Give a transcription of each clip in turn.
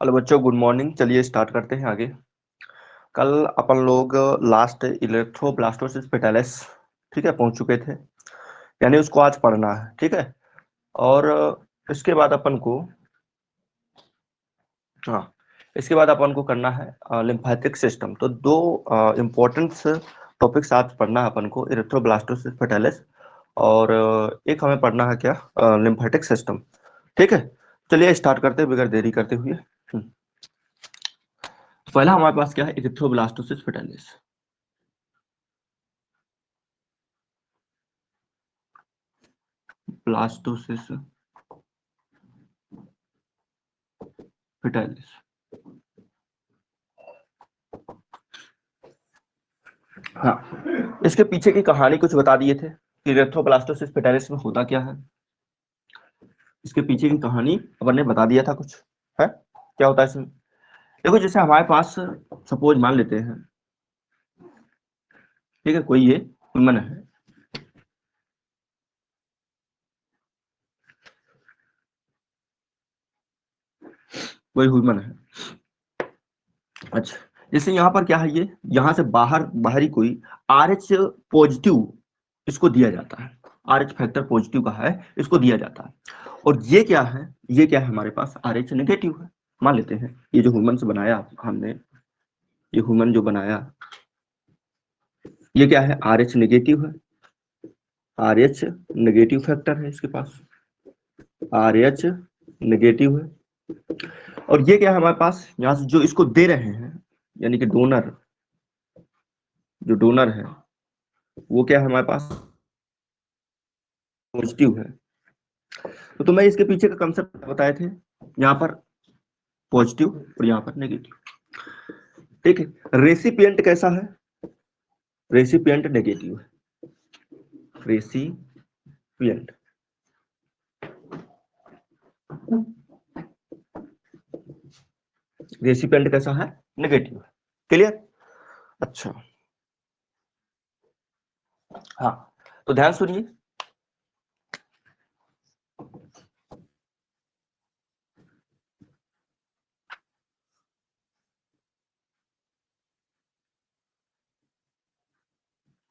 Hello बच्चों, good morning. चलिए start करते हैं आगे। कल अपन लोग लास्ट इलेक्ट्रोब्लास्टोसिस पेटालिस, ठीक है, पहुंच चुके थे। यानी उसको आज पढ़ना है, ठीक है। और इसके बाद अपन को हाँ इसके बाद अपन को करना है लिम्फेटिक सिस्टम। तो दो इम्पोर्टेंट टॉपिक्स आज पढ़ना है अपन को, इलेक्ट्रोब्लास्टोसिस पेटालिस और एक हमें पढ़ना है क्या, लिम्फेटिक सिस्टम। ठीक है, चलिए स्टार्ट करते हैं बगैर देरी करते हुए। पहला हमारे पास क्या है, इरिथ्रोब्लास्टोसिस फेटालिस। Blastocyst fetalis. हाँ, इसके पीछे की कहानी कुछ बता दिए थे कि इरिथ्रोब्लास्टोसिस फेटालिस में होता क्या है। इसके पीछे की कहानी अपन ने बता दिया था कुछ है। क्या होता है इसमें, देखो जैसे हमारे पास सपोज मान लेते हैं, ठीक है, कोई ये ह्यूमन है, कोई ह्यूमन है। अच्छा, जैसे यहाँ पर क्या है, ये यहाँ से बाहरी कोई RH पॉजिटिव इसको दिया जाता है, RH फैक्टर पॉजिटिव का है, इसको दिया जाता है। और ये क्या है, ये क्या है, हमारे पास RH नेगेटिव है। मान लेते हैं ये जो ह्यूमन से बनाया हमने, ये ह्यूमन जो बनाया, ये क्या है, RH नेगेटिव है। RH नेगेटिव फैक्टर है इसके पास, RH नेगेटिव है। और ये क्या है हमारे पास, यहाँ से जो इसको दे रहे हैं, यानी कि डोनर, जो डोनर है वो क्या है हमारे पास, पॉजिटिव है। तो तुम्हें इसके पीछे का कंसेप्ट बताए थे, यहाँ पर पॉजिटिव और यहाँ पर नेगेटिव। ठीक है, रेसिपिएंट कैसा है, रेसिपिएंट नेगेटिव है। रेसिपिएंट रेसिपिएंट कैसा है, नेगेटिव है। क्लियर। अच्छा, हाँ, तो ध्यान सुनिए।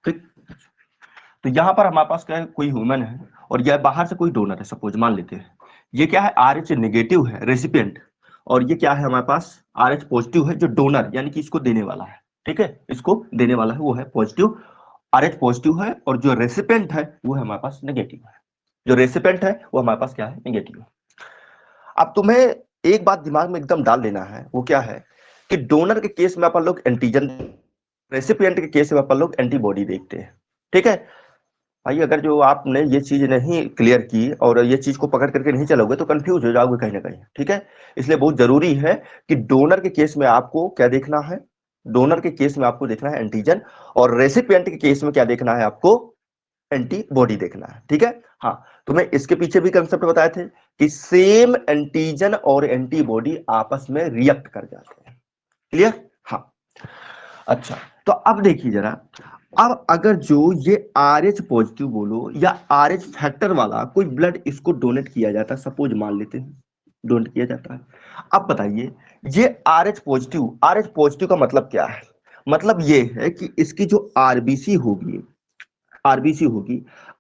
ठीक, तो यहाँ पर हमारे पास क्या है, कोई ह्यूमन है और यह बाहर से कोई डोनर है, सपोज मान लेते हैं। ये क्या है, RH नेगेटिव है, रेसिपिएंट। और ये क्या है हमारे पास, RH पॉजिटिव है, जो डोनर यानी कि इसको देने वाला है। ठीक है, इसको देने वाला है वो है पॉजिटिव, RH पॉजिटिव है। और जो रेसिपिएंट है वो है हमारे पास नेगेटिव है, जो रेसिपिएंट है वो हमारे पास क्या है, नेगेटिव है। अब तुम्हें एक बात दिमाग में एकदम डाल लेना है, वो क्या है कि डोनर के केस में अपन लोग एंटीजन, रेसिपिएंट के केस में अपन लोग एंटीबॉडी देखते हैं। ठीक है भाई, अगर जो आपने ये चीज नहीं क्लियर की और ये चीज को पकड़ करके नहीं चलोगे तो कंफ्यूज हो जाओगे कहीं ना कहीं। ठीक है, इसलिए बहुत जरूरी है कि डोनर के केस में आपको क्या देखना है, डोनर के केस में आपको देखना है एंटीजन, और रेसिपिएंट के केस में क्या देखना है आपको, एंटीबॉडी देखना है। ठीक है, हाँ, तो मैं इसके पीछे भी कंसेप्ट बताए थे कि सेम एंटीजन और एंटीबॉडी आपस में रिएक्ट कर जाते हैं। क्लियर, हाँ। अच्छा, तो अब देखिए जरा, अब अगर जो ये RH पॉजिटिव बोलो या RH फैक्टर वाला कोई ब्लड इसको डोनेट किया जाता है, सपोज मान लेते हैं डोनेट किया जाता है। अब बताइए, ये RH पॉजिटिव का मतलब क्या है, मतलब ये है कि इसकी जो आरबीसी होगी,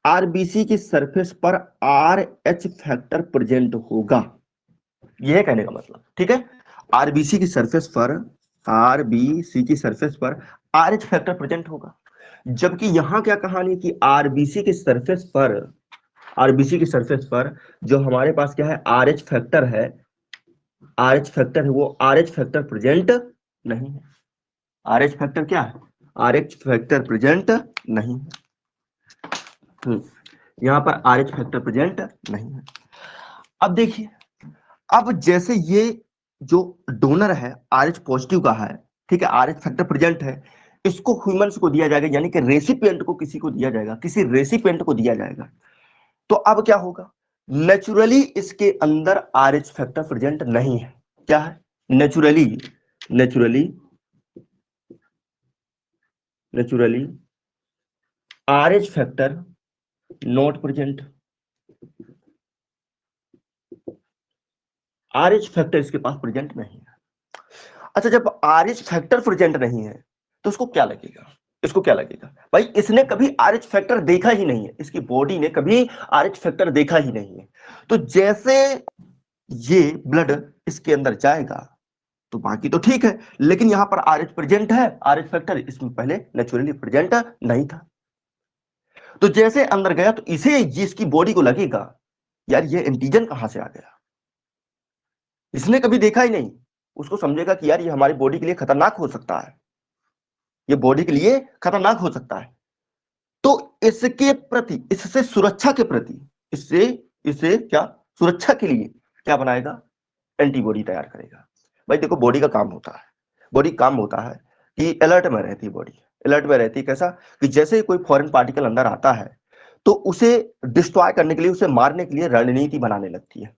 आरबीसी की सरफेस पर RH फैक्टर प्रेजेंट होगा, यह कहने का मतलब। ठीक है, आरबीसी की सरफेस पर, आरबीसी की सरफेस पर RH फैक्टर प्रेजेंट होगा। जबकि यहां क्या कहानी कि आरबीसी की सरफेस पर, आरबीसी की सरफेस पर जो हमारे पास क्या है, RH फैक्टर है, RH फैक्टर है, वो RH फैक्टर प्रेजेंट नहीं है। RH फैक्टर क्या है, RH फैक्टर प्रेजेंट नहीं है। यहां पर RH फैक्टर प्रेजेंट नहीं है। अब देखिए, अब जैसे ये जो डोनर है RH पॉजिटिव का है, ठीक है, RH फैक्टर प्रेजेंट है, इसको ह्यूमंस को दिया जाएगा, यानी कि रेसिपिएंट को किसी को दिया जाएगा, किसी रेसिपिएंट को दिया जाएगा। तो अब क्या होगा, नेचुरली इसके अंदर RH फैक्टर प्रेजेंट नहीं है। क्या है, naturally, naturally naturally RH factor not present, RH factor इसके पास प्रेजेंट नहीं है। अच्छा, जब RH फैक्टर प्रेजेंट नहीं है तो उसको क्या लगेगा? इसको क्या लगेगा भाई? इसने कभी RH फैक्टर देखा ही नहीं है, इसकी बॉडी ने कभी RH फैक्टर देखा ही नहीं है। तो जैसे ये ब्लड इसके अंदर जाएगा तो बाकी तो ठीक है, लेकिन यहां पर RH प्रेजेंट है, RH फैक्टर इसमें पहले नेचुरली प्रेजेंट नहीं था। तो जैसे अंदर गया तो इसे जिसकी बॉडी को लगेगा यार ये एंटीजन कहां से आ गया, इसने कभी देखा ही नहीं, उसको समझेगा कि यार ये हमारी बॉडी के लिए खतरनाक हो सकता है, ये बॉडी के लिए खतरनाक हो सकता है। तो इसके प्रति, इससे सुरक्षा के प्रति, इससे इसे क्या सुरक्षा के लिए क्या बनाएगा? एंटीबॉडी तैयार करेगा। भाई देखो बॉडी का काम होता है, बॉडी काम होता है कि अलर्ट में रहती है, बॉडी अलर्ट में रहती है। कैसा कि जैसे ही कोई फॉरेन पार्टिकल अंदर आता है तो उसे डिस्ट्रॉय करने के लिए, उसे मारने के लिए रणनीति बनाने लगती है,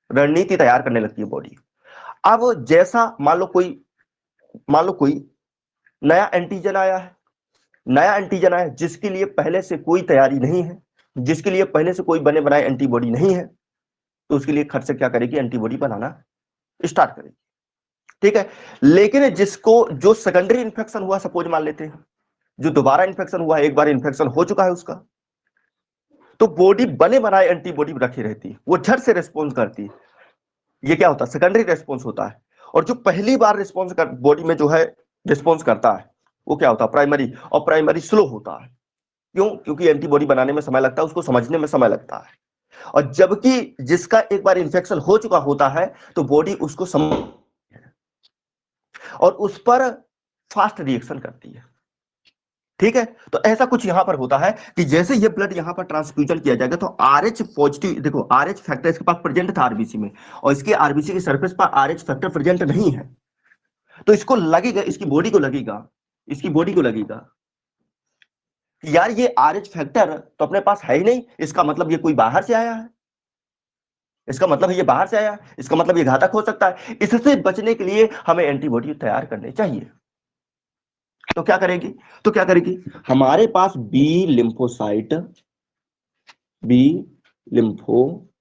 रणनीति तैयार करने लगती है बॉडी। अब जैसा मान लो कोई नया एंटीजन आया है, नया एंटीजन आया है जिसके लिए पहले से कोई तैयारी नहीं है, जिसके लिए पहले से कोई बने बनाए एंटीबॉडी नहीं है, तो उसके लिए खट से क्या करेगी? एंटीबॉडी बनाना स्टार्ट करेगी। ठीक है, लेकिन जिसको जो सेकेंडरी इंफेक्शन हुआ, सपोज मान लेते हैं जो दोबारा इंफेक्शन हुआ है, एक बार इंफेक्शन हो चुका है उसका, तो बॉडी बने बनाए एंटीबॉडी रखी रहती है, वो झट से रिस्पॉन्स करती है। ये क्या होता है? सेकेंडरी रिस्पॉन्स होता है। और जो पहली बार रिस्पॉन्स कर बॉडी में जो है रिस्पॉन्स करता है वो क्या होता है? प्राइमरी। और प्राइमरी स्लो होता है, क्यों? क्योंकि एंटीबॉडी बनाने में समय लगता है, उसको समझने में समय लगता है। और जबकि जिसका एक बार इंफेक्शन हो चुका होता है तो बॉडी उसको समझ और उस पर फास्ट रिएक्शन करती है। ठीक है, तो ऐसा कुछ यहां पर होता है कि जैसे ये ब्लड यहां पर ट्रांसफ्यूजन किया जाएगा तो RH पॉजिटिव, देखो RH फैक्टर इसके पास प्रेजेंट था आरबीसी में, और इसके आरबीसी के सरफेस पर RH फैक्टर प्रेजेंट नहीं है। तो इसको लगेगा, इसकी बॉडी को लगेगा, इसकी बॉडी को लगेगा यार ये RH फैक्टर तो अपने पास है ही नहीं, इसका मतलब ये कोई बाहर से आया है, इसका मतलब ये बाहर से आया है, इसका मतलब ये घातक हो सकता है। इससे बचने के लिए हमें एंटीबॉडी तैयार करनी चाहिए। तो क्या करेगी? तो क्या करेगी? हमारे पास बी लिम्फोसाइट, बी लिम्फोसाइट,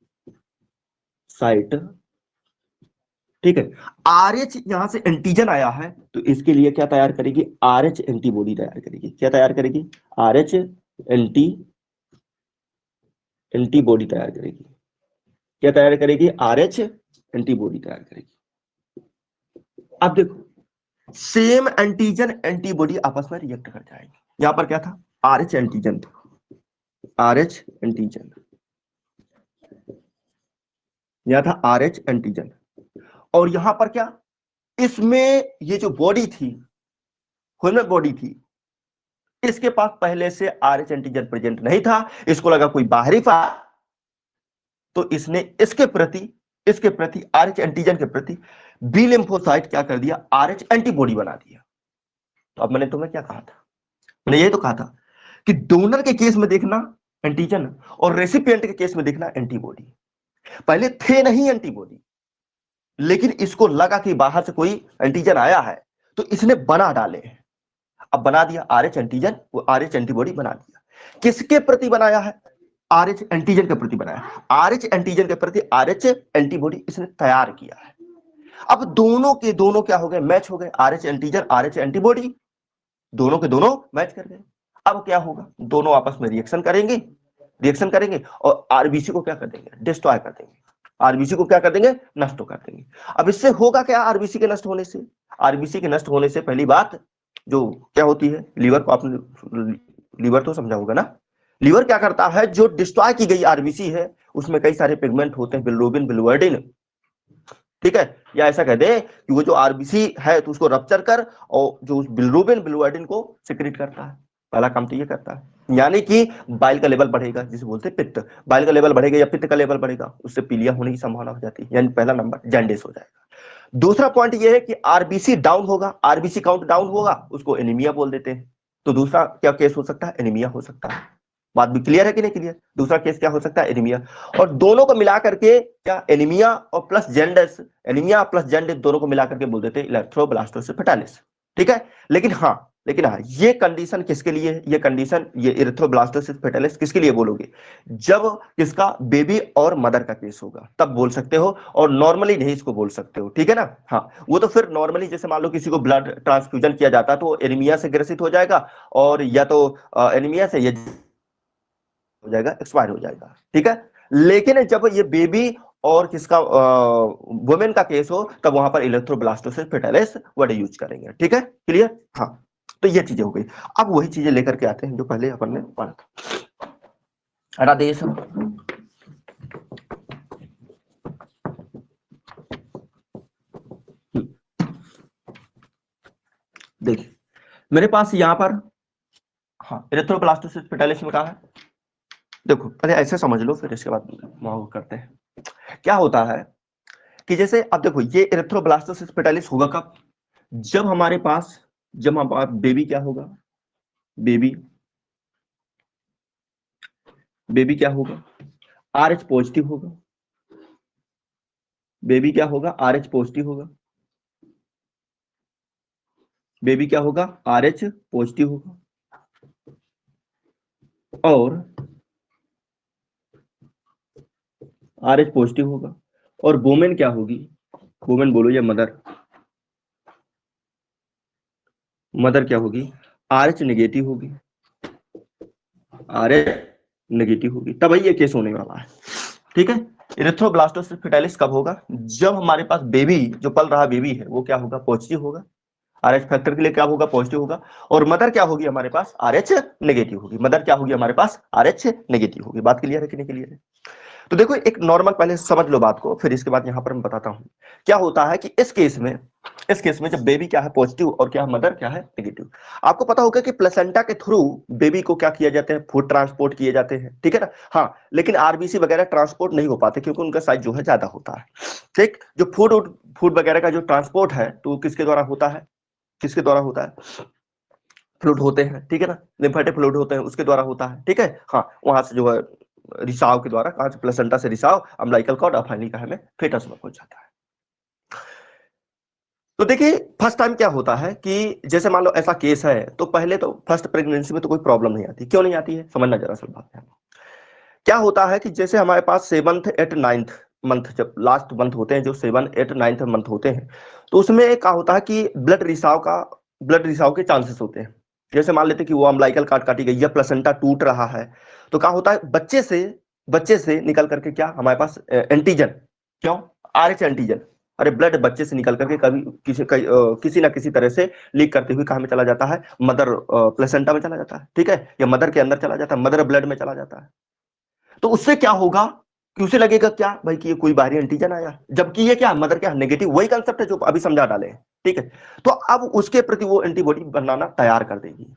ठीक है, RH यहां से एंटीजन आया है तो इसके लिए क्या तैयार करेगी? RH एंटीबॉडी तैयार करेगी। क्या तैयार करेगी? RH एंटीबॉडी तैयार करेगी। क्या तैयार करेगी? RH एंटीबॉडी तैयार करेगी। अब देखो सेम एंटीजन एंटीबॉडी आपस में रिएक्ट कर जाएंगे। यहां पर क्या था? RH एंटीजन था, RH एंटीजन, यहां था RH एंटीजन। और यहां पर क्या? इसमें ये जो बॉडी थी, ह्यूमन बॉडी थी, इसके पास पहले से RH एंटीजन प्रेजेंट नहीं था, इसको लगा कोई बाहरी तो इसने इसके प्रति RH एंटीजन के प्रति बी लिम्फोसाइट क्या कर दिया? RH एंटीबॉडी बना दिया। तो अब मैंने तुम्हें क्या कहा था? मैंने ये तो कहा था कि डोनर के केस में देखना एंटीजन और रेसिपिएंट के केस में देखना एंटीबॉडी। पहले थे नहीं एंटीबॉडी, लेकिन इसको लगा कि बाहर से कोई एंटीजन आया है तो इसने बना डाले। अब बना दिया RH एंटीजन, वो RH एंटीबॉडी बना दिया। किसके प्रति बनाया है? RH एंटीजन के प्रति बनाया। RH एंटीजन के प्रति RH एंटीबॉडी इसने तैयार किया है। अब दोनों के दोनों क्या हो गए? मैच हो गए। RH एंटीजन, RH एंटीबॉडी, दोनों के दोनों मैच कर गए। अब क्या होगा? दोनों आपस में रिएक्शन करेंगे और आरबीसी को क्या कर देंगे? डिस्ट्रॉय कर देंगे। आरबीसी को क्या कर देंगे? नष्ट कर देंगे। अब इससे होगा क्या? आरबीसी के नष्ट होने से, आरबीसी के नष्ट होने से पहली बात जो क्या होती है, लीवर को आपने लीवर तो समझा होगा ना। लीवर क्या करता है? जो डिस्ट्रॉय की गई आरबीसी है उसमें कई सारे पिगमेंट होते हैं, बिलिरुबिन, बिलिवर्डिन, ठीक है, या ऐसा कह दे कि वो जो आरबीसी है तो उसको रप्चर कर और जो बिलिरुबिन, बिलिवर्डिन को सिक्रेट करता है। पहला काम तो ये करता है, यानी कि बाइल का लेवल बढ़ेगा, जिसे बोलते हैं पित्त। बाइल का लेवल बढ़ेगा या पित्त का लेवल बढ़ेगा, उससे पीलिया होने की संभावना हो जाती है, यानी पहला नंबर जैंडिस हो जाएगा। दूसरा पॉइंट ये है कि आरबीसी डाउन होगा, आरबीसी काउंट डाउन होगा, उसको एनीमिया बोल देते हैं। तो दूसरा क्या केस हो सकता है? एनीमिया हो सकता है। बात भी क्लियर है कि नहीं क्लियर? दूसरा केस क्या हो सकता है? एनीमिया। और दोनों को मिला करके क्या, एनीमिया और प्लस जेंडिस, एनीमिया प्लस जेंडिस दोनों को मिला करके बोल देते हैं इलेक्ट्रोब्लास्टोसिस फेटालिस। ठीक है, लेकिन हाँ लेकिन हाँ, ये कंडीशन किसके लिए है? ये कंडीशन, ये इरिथ्रोब्लास्टोसिस फेटालिस किसके लिए बोलोगे? जब किसका, बेबी और मदर का केस होगा तब बोल सकते हो, और नॉर्मली नहीं इसको बोल सकते हो, ठीक है ना। हाँ, वो तो फिर नॉर्मली जैसे मान लो किसी को ब्लड ट्रांसफ्यूजन किया जाता है तो एनीमिया से ग्रसित हो जाएगा, और या तो एनीमिया से, या हो जाएगा, एक्सपायर हो जाएगा, ठीक है। लेकिन जब ये बेबी और किसका, वुमेन का केस हो, तब वहां पर इलेक्ट्रोब्लास्टोसिस फेटालिस वर्ड यूज करेंगे, ठीक है, क्लियर। हाँ, तो ये चीजें हो गई। अब वही चीजें लेकर के आते हैं जो पहले अपन ने पढ़ा था। राधेश, देखिए मेरे पास यहाँ पर, हाँ, इलेक्ट्रोब्लास्टोसिस फेटालिस में कहा है, देखो पहले ऐसे समझ लो, फिर इसके बाद वहां करते हैं। क्या होता है कि जैसे अब देखो, ये इरेथ्रोब्लास्टोसिस फेटालिस होगा कब? जब हमारे पास, जब हमारे पास बेबी क्या होगा, बेबी, बेबी क्या होगा, आर एच पॉजिटिव होगा। बेबी क्या होगा, आर एच पॉजिटिव होगा। बेबी क्या होगा, आर एच पॉजिटिव होगा। और आर एच पॉजिटिव होगा, और वुमेन क्या होगी, वुमेन बोलो या मदर, मदर क्या होगी, आर एच नेगेटिव होगी। आर एच नेगेटिव होगी, तब ये केस होने वाला है, ठीक है। इरेथ्रोब्लास्टोसिस फेटालिस कब होगा? जब हमारे पास बेबी, जो पल रहा बेबी है, वो क्या होगा, पॉजिटिव होगा, आरएच फैक्टर के लिए क्या होगा, पॉजिटिव होगा। और मदर क्या होगी हमारे पास, आरएच नेगेटिव होगी। मदर क्या होगी हमारे पास, आरएच नेगेटिव होगी। बात क्लियर है कि नहीं क्लियर है? तो देखो एक नॉर्मल, पहले समझ लो बात को, फिर इसके बाद यहां पर मैं बताता हूं क्या होता है कि इस केस में जब बेबी क्या है, पॉजिटिव, और क्या, मदर क्या है, नेगेटिव। आपको पता होगा कि प्लेसेंटा के थ्रू बेबी को क्या किया जाते हैं, फूड ट्रांसपोर्ट किए जाते हैं, ठीक है ना। हाँ, लेकिन आरबीसी वगैरह ट्रांसपोर्ट नहीं हो पाते क्योंकि उनका साइज जो है ज्यादा होता है, ठीक। जो फूड फूड वगैरह का जो ट्रांसपोर्ट है, तो किसके द्वारा होता है, किसके द्वारा होता है, फ्लूइड होते हैं, ठीक है ना, लिम्फेटिक फ्लूइड होते हैं, उसके द्वारा होता है, ठीक है। हाँ, वहां से जो है रिसाव के द्वारा, कहां से, प्लेसेंटा से रिसाव, अम्लाइकल कॉर्ड, और फाइनली कहा में फेटस में पहुंच जाता है। तो देखिए फर्स्ट टाइम क्या होता है कि जैसे मान लो ऐसा केस है, तो पहले तो फर्स्ट प्रेगनेंसी में तो कोई प्रॉब्लम नहीं आती। क्यों नहीं आती है, समझना जरा सा बात है। क्या होता है कि जैसे हमारे पास 7th 8th 9th मंथ, जब लास्ट मंथ होते हैं, जो 7 8 9th मंथ होते हैं, तो उसमें क्या होता है कि ब्लड रिसाव के चांसेस होते हैं। जैसे मान लेते हैं कि वो अम्लाइकल कार्ड काटी गई या प्लेसेंटा टूट रहा है, तो क्या होता है, बच्चे से निकल करके क्या हमारे पास एंटीजन, क्यों, आरएच एंटीजन, अरे ब्लड बच्चे से निकल करके कभी किसी ना किसी तरह से लीक करते हुए कहां में चला जाता है, मदर प्लेसेंटा में चला जाता है, ठीक है, या मदर के अंदर चला जाता है, मदर ब्लड में चला जाता है। तो उससे क्या होगा कि उसे लगेगा क्या भाई कि ये कोई बाहरी एंटीजन आया, जबकि ये क्या, मदर क्या, नेगेटिव, वही कंसेप्ट है जो अभी समझा डाले हैं, ठीक है। तो अब उसके प्रति वो एंटीबॉडी बनाना तैयार कर देगी,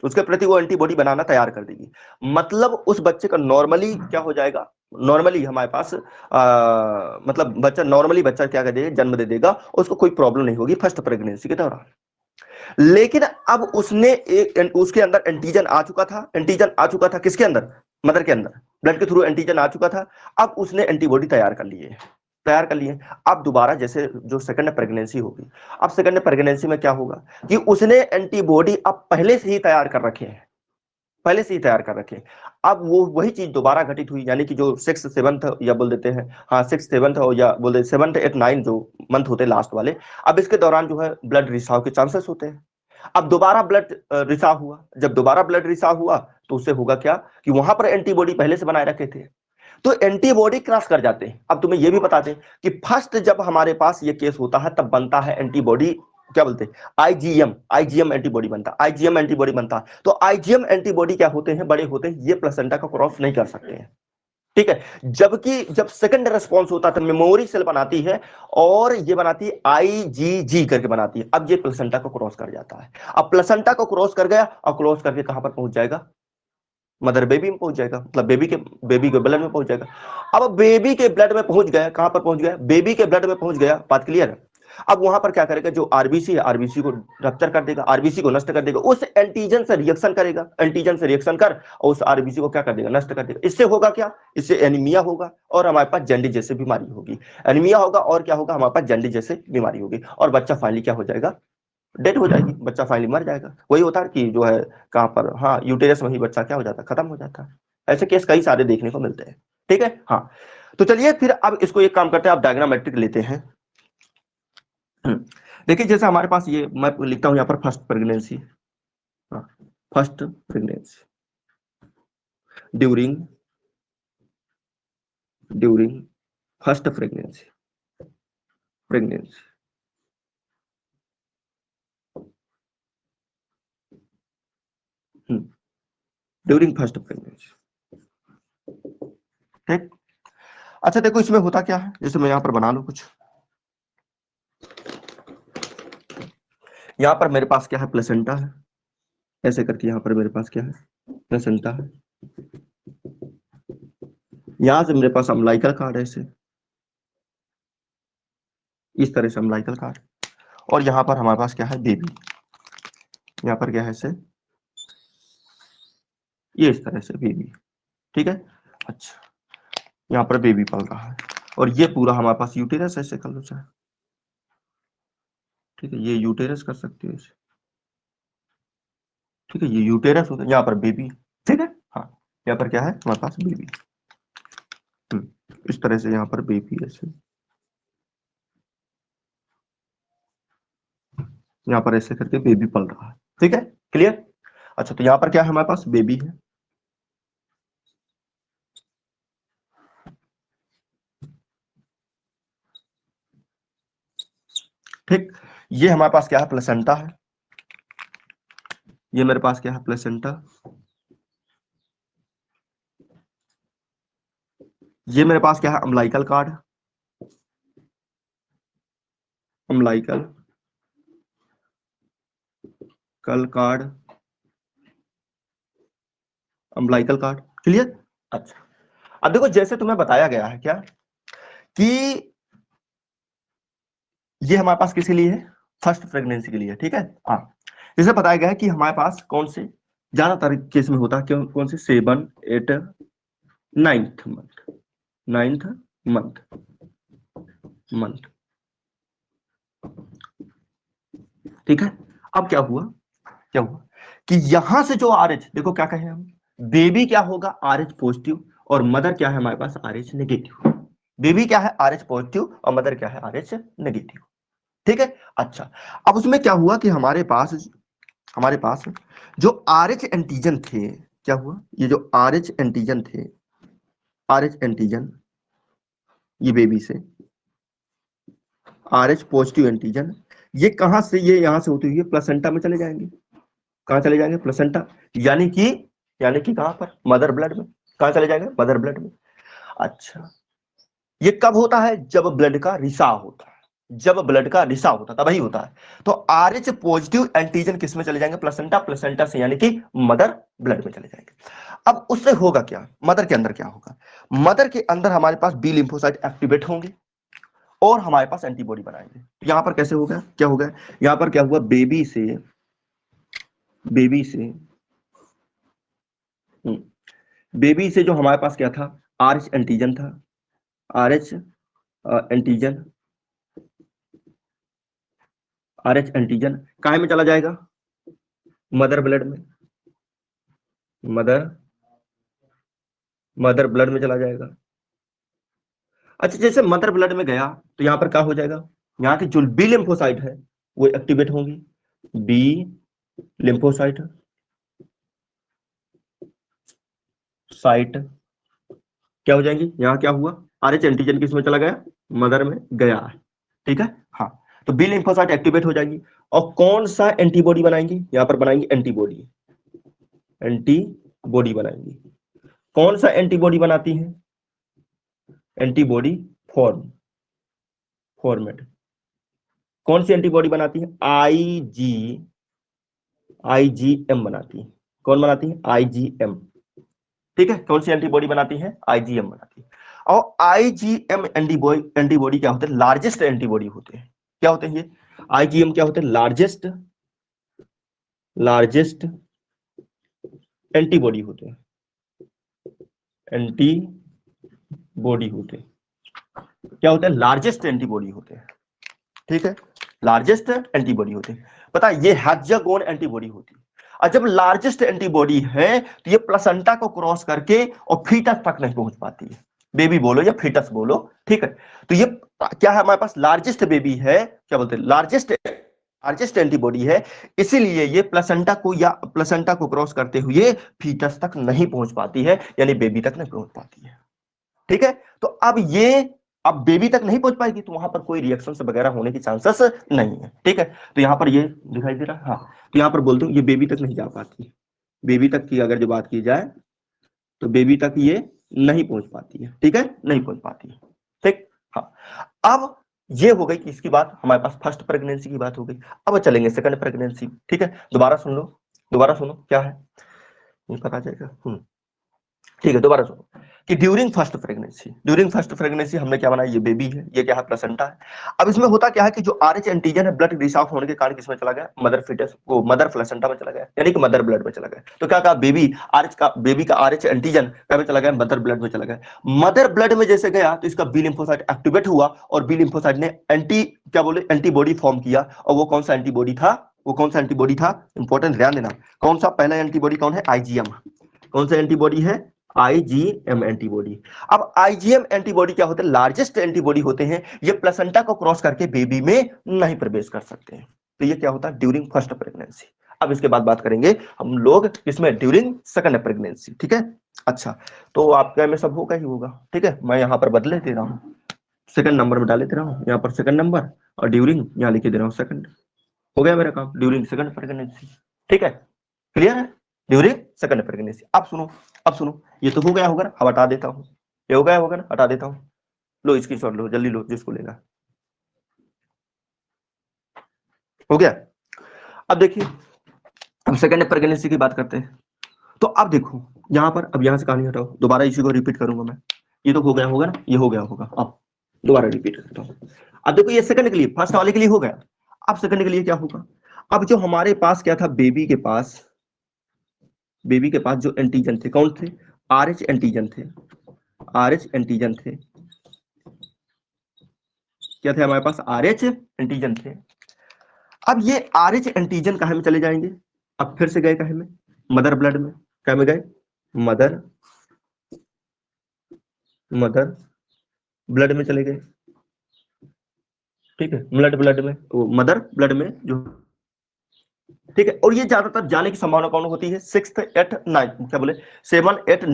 उसके प्रति वो एंटीबॉडी बनाना तैयार कर देगी। मतलब उस बच्चे का नॉर्मली क्या हो जाएगा, नॉर्मली हमारे पास मतलब बच्चा, नॉर्मली बच्चा क्या कर देगा, जन्म दे देगा, उसको कोई प्रॉब्लम नहीं होगी फर्स्ट प्रेगनेंसी के दौरान। लेकिन अब उसके अंदर एंटीजन आ चुका था, किसके अंदर, मदर के अंदर, ब्लड के थ्रू एंटीजन आ चुका था। अब उसने एंटीबॉडी तैयार कर लिए। अब दोबारा जैसे जो सेकंड प्रेगनेंसी होगी, अब सेकंड प्रेगनेंसी में क्या होगा कि उसने एंटीबॉडी अब पहले से ही तैयार कर रखे। अब वो वही चीज दोबारा घटित हुई, यानी कि जो 6th 7th या बोल देते हैं, हाँ 6th 7th हो या बोल देते 7th 8th 9th जो मंथ होते हैं लास्ट वाले, अब इसके दौरान जो है ब्लड रिसाव के चांसेस होते हैं। अब दोबारा ब्लड रिसाव हुआ, जब दोबारा ब्लड रिसाव हुआ, तो उससे होगा क्या कि वहां पर एंटीबॉडी पहले से बनाए रखे थे, तो एंटीबॉडी क्रॉस कर जाते हैं। अब तुम्हें यह भी बता दें कि फर्स्ट जब हमारे पास ये केस होता है, तब बनता है एंटीबॉडी, क्या बोलते हैं, आईजीएम एंटीबॉडी बनता है, तो आईजीएम एंटीबॉडी क्या होते हैं, बड़े होते हैं, ये प्लेसेंटा को क्रॉस नहीं कर सकते हैं, ठीक है। जबकि जब सेकंड रेस्पॉन्स होता है, मेमोरी सेल बनाती है, और ये बनाती है आईजीजी करके बनाती है। अब ये प्लेसेंटा को क्रॉस कर जाता है। अब प्लेसेंटा को क्रॉस कर गया, और क्रॉस करके कहां पर पहुंच जाएगा, मदर बेबी में पहुंच जाएगा, मतलब बेबी के ब्लड में पहुंच जाएगा। अब बेबी के ब्लड में पहुंच गया, कहां पर पहुंच गया, बेबी के ब्लड में पहुंच गया, बात क्लियर है। अब वहां पर क्या करेगा, जो आरबीसी है, आरबीसी को रप्चर कर देगा, आरबीसी को नष्ट कर देगा, उस एंटीजन से रिएक्शन करेगा, एंटीजन से रिएक्शन कर, और उस आरबीसी को क्या कर देगा, नष्ट कर देगा। इससे होगा क्या, इससे एनीमिया होगा, और हमारे पास जैंडिस जैसे बीमारी होगी। एनीमिया होगा, और क्या होगा, हमारे पास जैंडिस जैसे बीमारी होगी, और बच्चा फाइनली क्या हो जाएगा, डेड हो जाएगी, बच्चा फाइनली मर जाएगा। वही होता है कि जो है कहाँ पर, हाँ यूटेरस में ही बच्चा क्या हो जाता है, खत्म हो जाता है। ऐसे केस कई सारे देखने को मिलते हैं, ठीक है। हाँ, तो चलिए फिर अब इसको एक काम करते हैं, आप डायग्रामेट्रिक लेते हैं। देखिए जैसे हमारे पास ये मैं लिखता हूं यहाँ पर first pregnancy, first pregnancy during first pregnancy during first pregnancy, ठीक। अच्छा देखो इसमें होता क्या है, जैसे मैं यहाँ पर बना लूं कुछ, यहाँ पर मेरे पास क्या है, प्लेसेंटा है, ऐसे करके यहाँ पर मेरे पास क्या है, प्लेसेंटा है। यहाँ से मेरे पास अम्लाइकल कार्ड है, ऐसे इस तरह से अम्लाइकल कार्ड, और यहाँ पर हमारे पास क्या है, बेबी, यहाँ पर क्या है ऐसे, ये इस तरह से बेबी, ठीक है। अच्छा, यहाँ पर बेबी पल रहा है, और ये पूरा हमारे पास यूटेरस, ऐसे कर लो चाहे, ठीक है, ये यूटेरस कर सकते हो इसे, ठीक है, ये यूटेरस होता है, यहाँ पर बेबी, ठीक है। हाँ, यहाँ पर क्या है हमारे पास, बेबी, इस तरह से यहाँ पर बेबी ऐसे, यहाँ पर ऐसे करके बेबी पल रहा है, ठीक है, क्लियर। अच्छा तो यहाँ पर क्या है, हमारे पास बेबी है, ठीक। ये हमारे पास क्या है, प्लेसेंटा है, ये मेरे पास क्या है, प्लेसेंटा, ये मेरे पास क्या है, अम्लाइकल कार्ड, अम्लाइकल कल कार्ड, अम्लाइकल कार्ड, क्लियर। अच्छा, अब देखो जैसे तुम्हें बताया गया है क्या, कि ये हमारे पास किसके लिए है, फर्स्ट प्रेगनेंसी के लिए, ठीक है। हाँ, जैसे बताया गया है कि हमारे पास कौन से ज्यादातर केस में होता है, क्यों, कौन से 7, 8, 9th मंथ, 9th मंथ, ठीक है। अब क्या हुआ कि यहां से जो आरएच, देखो क्या कहें हम, बेबी क्या होगा, आरएच पॉजिटिव, और मदर क्या है हमारे पास, आरएच नेगेटिव। बेबी क्या है, आरएच पॉजिटिव, और मदर क्या है, आरएच नेगेटिव, ठीक है। अच्छा, अब उसमें क्या हुआ कि हमारे पास जो आरएच एंटीजन थे, क्या हुआ, ये जो आरएच एंटीजन थे, आरएच एंटीजन, ये बेबी से आरएच पॉजिटिव एंटीजन, ये कहां से, ये यहां से होते हुए प्लेसेंटा में चले जाएंगे, कहां चले जाएंगे, प्लेसेंटा, यानी कि कहां पर, मदर ब्लड में, कहां चले जाएंगे, मदर ब्लड में। अच्छा, ये कब होता है, जब ब्लड का रिसाव होता है, जब ब्लड का रिसाव होता है तभी होता है। तो आरएच पॉजिटिव एंटीजन किस में चले जाएंगे, प्लेसेंटा, प्लेसेंटा से यानी कि मदर ब्लड में चले जाएंगे। अब उससे होगा क्या, मदर के अंदर क्या होगा, मदर के अंदर हमारे पास बी लिम्फोसाइट एक्टिवेट होंगे, और हमारे पास एंटीबॉडी बनाएंगे। तो यहां पर कैसे होगा, क्या होगा, यहां पर क्या हुआ, बेबी से जो हमारे पास क्या था, आरएच एंटीजन था, आरएच एंटीजन, आरएच एंटीजन काय में चला जाएगा, मदर ब्लड में, मदर मदर ब्लड में चला जाएगा। अच्छा, जैसे मदर ब्लड में गया तो यहाँ पर क्या हो जाएगा, यहाँ की जो बी लिम्फोसाइट है वो एक्टिवेट होंगी, बी लिम्फोसाइट साइट क्या हो जाएंगी, यहाँ क्या हुआ, आरएच एंटीजन किस में चला गया, मदर में गया है, ठीक है। हाँ, तो बी लिम्फोसाइट एक्टिवेट हो जाएंगी, और कौन सा एंटीबॉडी बनाएंगी, यहाँ पर बनाएंगी एंटीबॉडी, एंटीबॉडी बनाएंगी। कौन सा एंटीबॉडी बनाती है, एंटीबॉडी फॉर्मेट, कौन सी एंटीबॉडी बनाती है, आईजीएम बनाती है, कौन बनाती है, आईजीएम, ठीक है। कौन सी एंटीबॉडी बनाती है, आईजीएम बनाती है। और आईजीएम एंटीबॉडी क्या होते हैं, लार्जेस्ट एंटीबॉडी होते हैं, क्या होते हैं ये, आईजीएम क्या होते हैं, लार्जेस्ट एंटीबॉडी होते हैं, एंटीबॉडी होते हैं, क्या होते हैं, लार्जेस्ट एंटीबॉडी होते हैं, ठीक है। लार्जेस्ट एंटीबॉडी होते हैं। पता है ये हेक्सागोन एंटीबॉडी होती है। और जब लार्जेस्ट एंटीबॉडी है तो ये प्लेसेंटा को क्रॉस करके और फीटस तक नहीं पहुंच पाती है, बेबी बोलो या फीटस बोलो, ठीक है। तो ये क्या है, हमारे पास लार्जेस्ट बेबी है, क्या बोलते हैं, लार्जेस्ट एंटीबॉडी है, इसीलिए ये प्लेसेंटा को क्रॉस करते हुए फीटस तक नहीं पहुंच पाती है, यानी बेबी तक नहीं पहुंच पाती है, ठीक है। तो अब बेबी तक नहीं पहुंच पाएगी तो वहां पर कोई रिएक्शन वगैरह होने की चांसेस नहीं है, ठीक है। तो यहां पर ये दिखाई दे रहा है, हाँ। तो यहां पर बोलते हूँ ये बेबी तक नहीं जा पाती, बेबी तक की अगर जो बात की जाए तो बेबी तक ये नहीं पहुंच पाती है, ठीक है, नहीं पहुंच पाती है, ठीक। हाँ, अब ये हो गई कि इसकी बात, हमारे पास फर्स्ट प्रेगनेंसी की बात हो गई। अब चलेंगे सेकंड प्रेगनेंसी, ठीक है। दोबारा सुन लो, दोबारा सुनो क्या है, पता जाएगा। ठीक है, दोबारा सुनो कि ड्यूरिंग फर्स्ट प्रेगनेंसी हमने क्या बनाया, ये बेबी है, ये क्या है, प्लेसेंटा है। अब इसमें होता क्या है कि जो आरएच एंटीजन है ब्लड रिसाव होने के कारण किसमें चला गया, मदर फीटस को, मदर प्लेसेंटा में चला गया, यानी कि मदर ब्लड में चला गया। तो क्या कहा, बेबी का आरएच एंटीजन क्या में चला गया, मदर ब्लड में चला गया। मदर ब्लड में जैसे गया तो इसका बी लिम्फोसाइट एक्टिवेट हुआ और बी लिम्फोसाइट ने एंटीबॉडी फॉर्म किया। और वो कौन सा एंटीबॉडी था, इंपॉर्टेंट, ध्यान देना। कौन सा पहला एंटीबॉडी कौन है, आईजीएम। कौन सा एंटीबॉडी है, आईजीएम एंटीबॉडी। अब आईजीएम एंटीबॉडी क्या होते हैं, लार्जेस्ट एंटीबॉडी होते हैं, ये प्लेसेंटा को क्रॉस करके बेबी में नहीं प्रवेश कर सकते हैं। तो ये क्या होता है, ड्यूरिंग फर्स्ट प्रेगनेंसी। अब इसके बाद बात करेंगे हम लोग इसमें ड्यूरिंग सेकंड प्रेगनेंसी, ठीक है। अच्छा, तो आपका में सब होगा ही होगा, ठीक है। मैं यहाँ पर बदले दे रहा हूँ, सेकंड नंबर में डाले दे रहा हूँ, यहाँ पर सेकंड नंबर और ड्यूरिंग यहाँ लिखे दे रहा हूँ सेकंड। हो गया मेरा काम, ड्यूरिंग सेकंड प्रेगनेंसी, ठीक है, क्लियर है, ड्यूरिंग सेकंड प्रेगनेंसी। अब सुनो, ये तो हो गया होगा ना, अब हटा देता हूं, ये हो गया होगा ना, हटा देता हूं। लो इसकी शॉट लो, जल्दी लो जिसको लेगा, हो गया। अब देखिए, अब सेकंड प्रेगनेंसी की बात करते हैं। तो अब देखो यहां पर, अब यहां से कहानी हटाओ, दोबारा इसी को रिपीट करूंगा मैं। ये तो हो गया होगा ना, ये हो गया होगा, अब दोबारा रिपीट करता हूं। अब देखो ये सेकंड के लिए, फर्स्ट वाले के लिए हो गया, अब सेकंड के लिए क्या होगा। अब जो हमारे पास क्या था, बेबी के पास जो एंटीजन थे, कौन थे, आरएच एंटीजन थे, क्या थे हमारे पास, आरएच एंटीजन थे। अब ये आरएच एंटीजन कहां में चले जाएंगे, अब फिर से गए कहां में, मदर ब्लड में, क्या में गए, मदर ब्लड में चले गए, ठीक है, ब्लड में, मदर ब्लड में जो, ठीक है। और ये ज्यादातर जाने की संभावना कौन होती है, 6th 8th 9th, क्या बोले, 7 8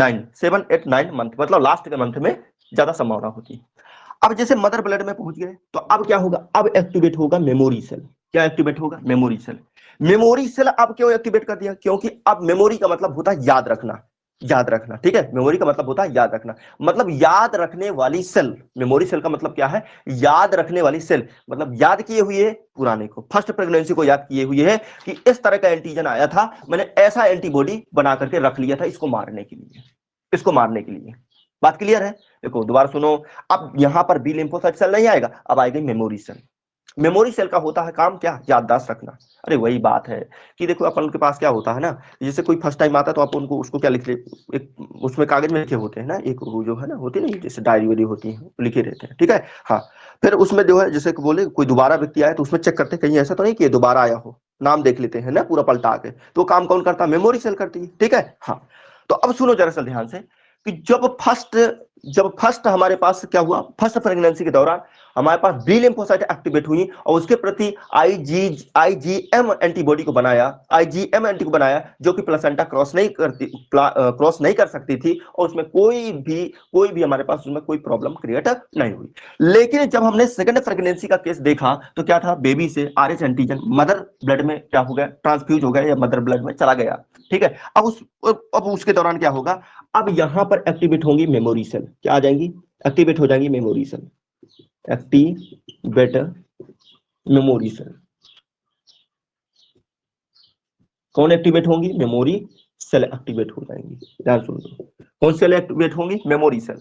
9 मंथ, मतलब लास्ट के मंथ में ज्यादा संभावना होती है। अब जैसे मदर ब्लड में पहुंच गए तो अब क्या होगा, अब एक्टिवेट होगा मेमोरी सेल। क्या एक्टिवेट होगा, मेमोरी सेल अब क्यों एक्टिवेट कर दिया, क्योंकि अब मेमोरी का मतलब होता है याद रखना, ठीक है। मेमोरी का मतलब होता है याद रखना, मतलब याद रखने वाली सेल। मेमोरी सेल का मतलब क्या है, याद रखने वाली सेल, मतलब याद किए हुए पुराने को, फर्स्ट प्रेगनेंसी को याद किए हुए है कि इस तरह का एंटीजन आया था, मैंने ऐसा एंटीबॉडी बना करके रख लिया था इसको मारने के लिए। बात क्लियर है। देखो दोबारा सुनो, अब यहां पर बी लिम्फोसाइट सेल नहीं आएगा, अब आएगी मेमोरी सेल। मेमोरी सेल का होता है काम क्या, याददाश्त रखना। अरे वही बात है कि देखो अपन के पास क्या होता है ना, जैसे कोई फर्स्ट टाइम आता है तो आप उनको उसको क्या लिख ले, एक उसमें कागज में लिखे होते हैं ना, एक वो जो है ना, होती नहीं जैसे डायरी वारी होती है, लिखे रहते हैं, ठीक है। हाँ, फिर उसमें जो है जैसे बोले कोई दोबारा व्यक्ति आए तो उसमें चेक करते कहीं ऐसा तो नहीं कि दोबारा आया हो, नाम देख लेते हैं ना पूरा पलटा के, तो काम कौन करता है, मेमोरी सेल करती है, ठीक है। हाँ, तो अब सुनो जरा सा ध्यान से कि जब फर्स्ट हमारे पास क्या हुआ, फर्स्ट प्रेगनेंसी के दौरान हमारे पास बी लिम्फोसाइट एक्टिवेट हुई और उसके प्रति आईजीएम एंटीबॉडी को बनाया जो कि प्लेसेंटा क्रॉस नहीं कर सकती थी, और उसमें कोई भी हमारे पास उसमें कोई प्रॉब्लम क्रिएट नहीं हुई। लेकिन जब हमने सेकंड प्रेगनेंसी का केस देखा तो क्या था, बेबी से आरएच एंटीजन मदर ब्लड में क्या हो गया, ट्रांसफ्यूज हो गया या मदर ब्लड में चला गया, ठीक है। अब उसके दौरान क्या होगा, अब यहां पर एक्टिवेट होंगी मेमोरी सेल, क्या आ जाएंगी, एक्टिवेट हो जाएंगी मेमोरी सेल, कौन एक्टिवेट होंगी, मेमोरी सेल एक्टिवेट हो जाएंगी। ध्यान सुन लो, कौन सेल एक्टिवेट होंगी, मेमोरी सेल।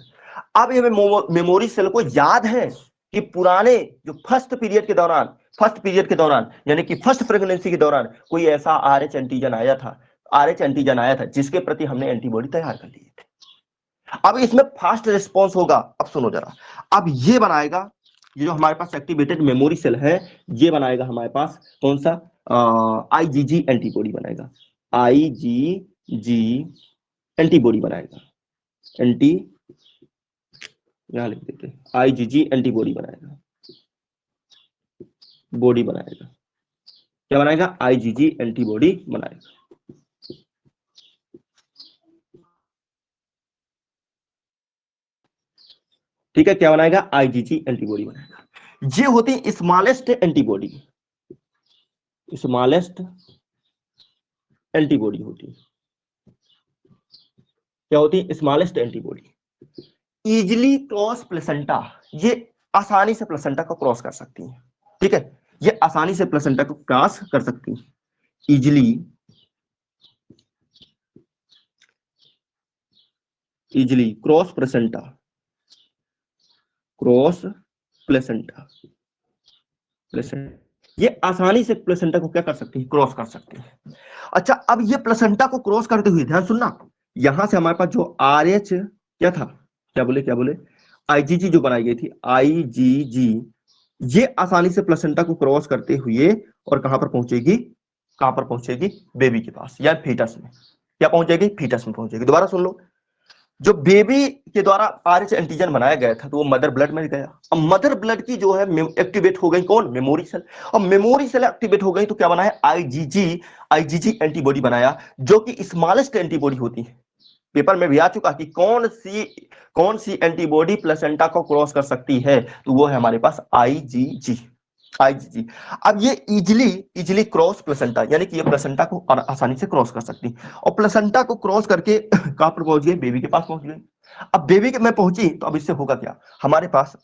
अब ये मेमोरी सेल को याद है कि पुराने जो फर्स्ट पीरियड के दौरान यानी कि फर्स्ट प्रेगनेंसी के दौरान कोई ऐसा आरएच एंटीजन आया था जिसके प्रति हमने एंटीबॉडी तैयार कर ली थी। अब इसमें फास्ट रिस्पॉन्स होगा। अब सुनो जरा, अब ये बनाएगा ये जो हमारे पास एक्टिवेटेड मेमोरी सेल है, ये बनाएगा हमारे पास कौन सा, आईजीजी एंटीबॉडी बनाएगा, आईजीजी एंटीबॉडी बनाएगा, एंटी, यहां लिख देते हैं, आईजीजी एंटीबॉडी बनाएगा, बॉडी बनाएगा, क्या बनाएगा, आईजीजी एंटीबॉडी बनाएगा। ठीक है, क्या बनाएगा, आईजीजी एंटीबॉडी बनाएगा। ये होती है स्मॉलेस्ट एंटीबॉडी, स्मॉलेस्ट एंटीबॉडी होती है, क्या होती है, smallest antibody. Easily cross placenta, ये आसानी से प्लेसेंटा को क्रॉस कर सकती है। ठीक है, ये आसानी से प्लेसेंटा को क्रॉस कर सकती है, easily, easily cross placenta, cross placenta, placenta, ये आसानी से प्लेसेंटा को क्या कर सकती है, क्रॉस कर सकती है। अच्छा, अब ये प्लेसेंटा को क्रॉस करते हुए ध्यान सुनना, यहां से हमारे पास जो आर एच क्या था, क्या बोले, आईजीजी जो बनाई गई थी, आईजीजी, ये आसानी से प्लेसेंटा को क्रॉस करते हुए और कहां पर पहुंचेगी, कहां पर पहुंचेगी, बेबी के पास या फीटस में, क्या पहुंचेगी, फीटस में पहुंचेगी। दोबारा सुन लो, जो बेबी के द्वारा आरएच एंटीजन बनाया गया था तो वो मदर ब्लड में गया। अब मदर ब्लड की जो है एक्टिवेट हो गई कौन, मेमोरी सेल, और मेमोरी सेल एक्टिवेट हो गई तो क्या बनाया, आईजीजी, आईजीजी एंटीबॉडी बनाया, जो कि स्मॉलेस्ट एंटीबॉडी होती है। पेपर में भी आ चुका कि कौन सी एंटीबॉडी प्लेसेंटा को क्रॉस कर सकती है, तो वो है हमारे पास आईजीजी, आईजीजी। अब ये इजिली क्रॉस प्लेसेंटा, यानी कि ये प्लेसेंटा को आसानी से क्रॉस कर सकती, और प्लेसेंटा को क्रॉस करके कहां पर पहुंच गई, बेबी के पास पहुंच गई। अब बेबी के में पहुंची तो अब इससे होगा क्या, हमारे पास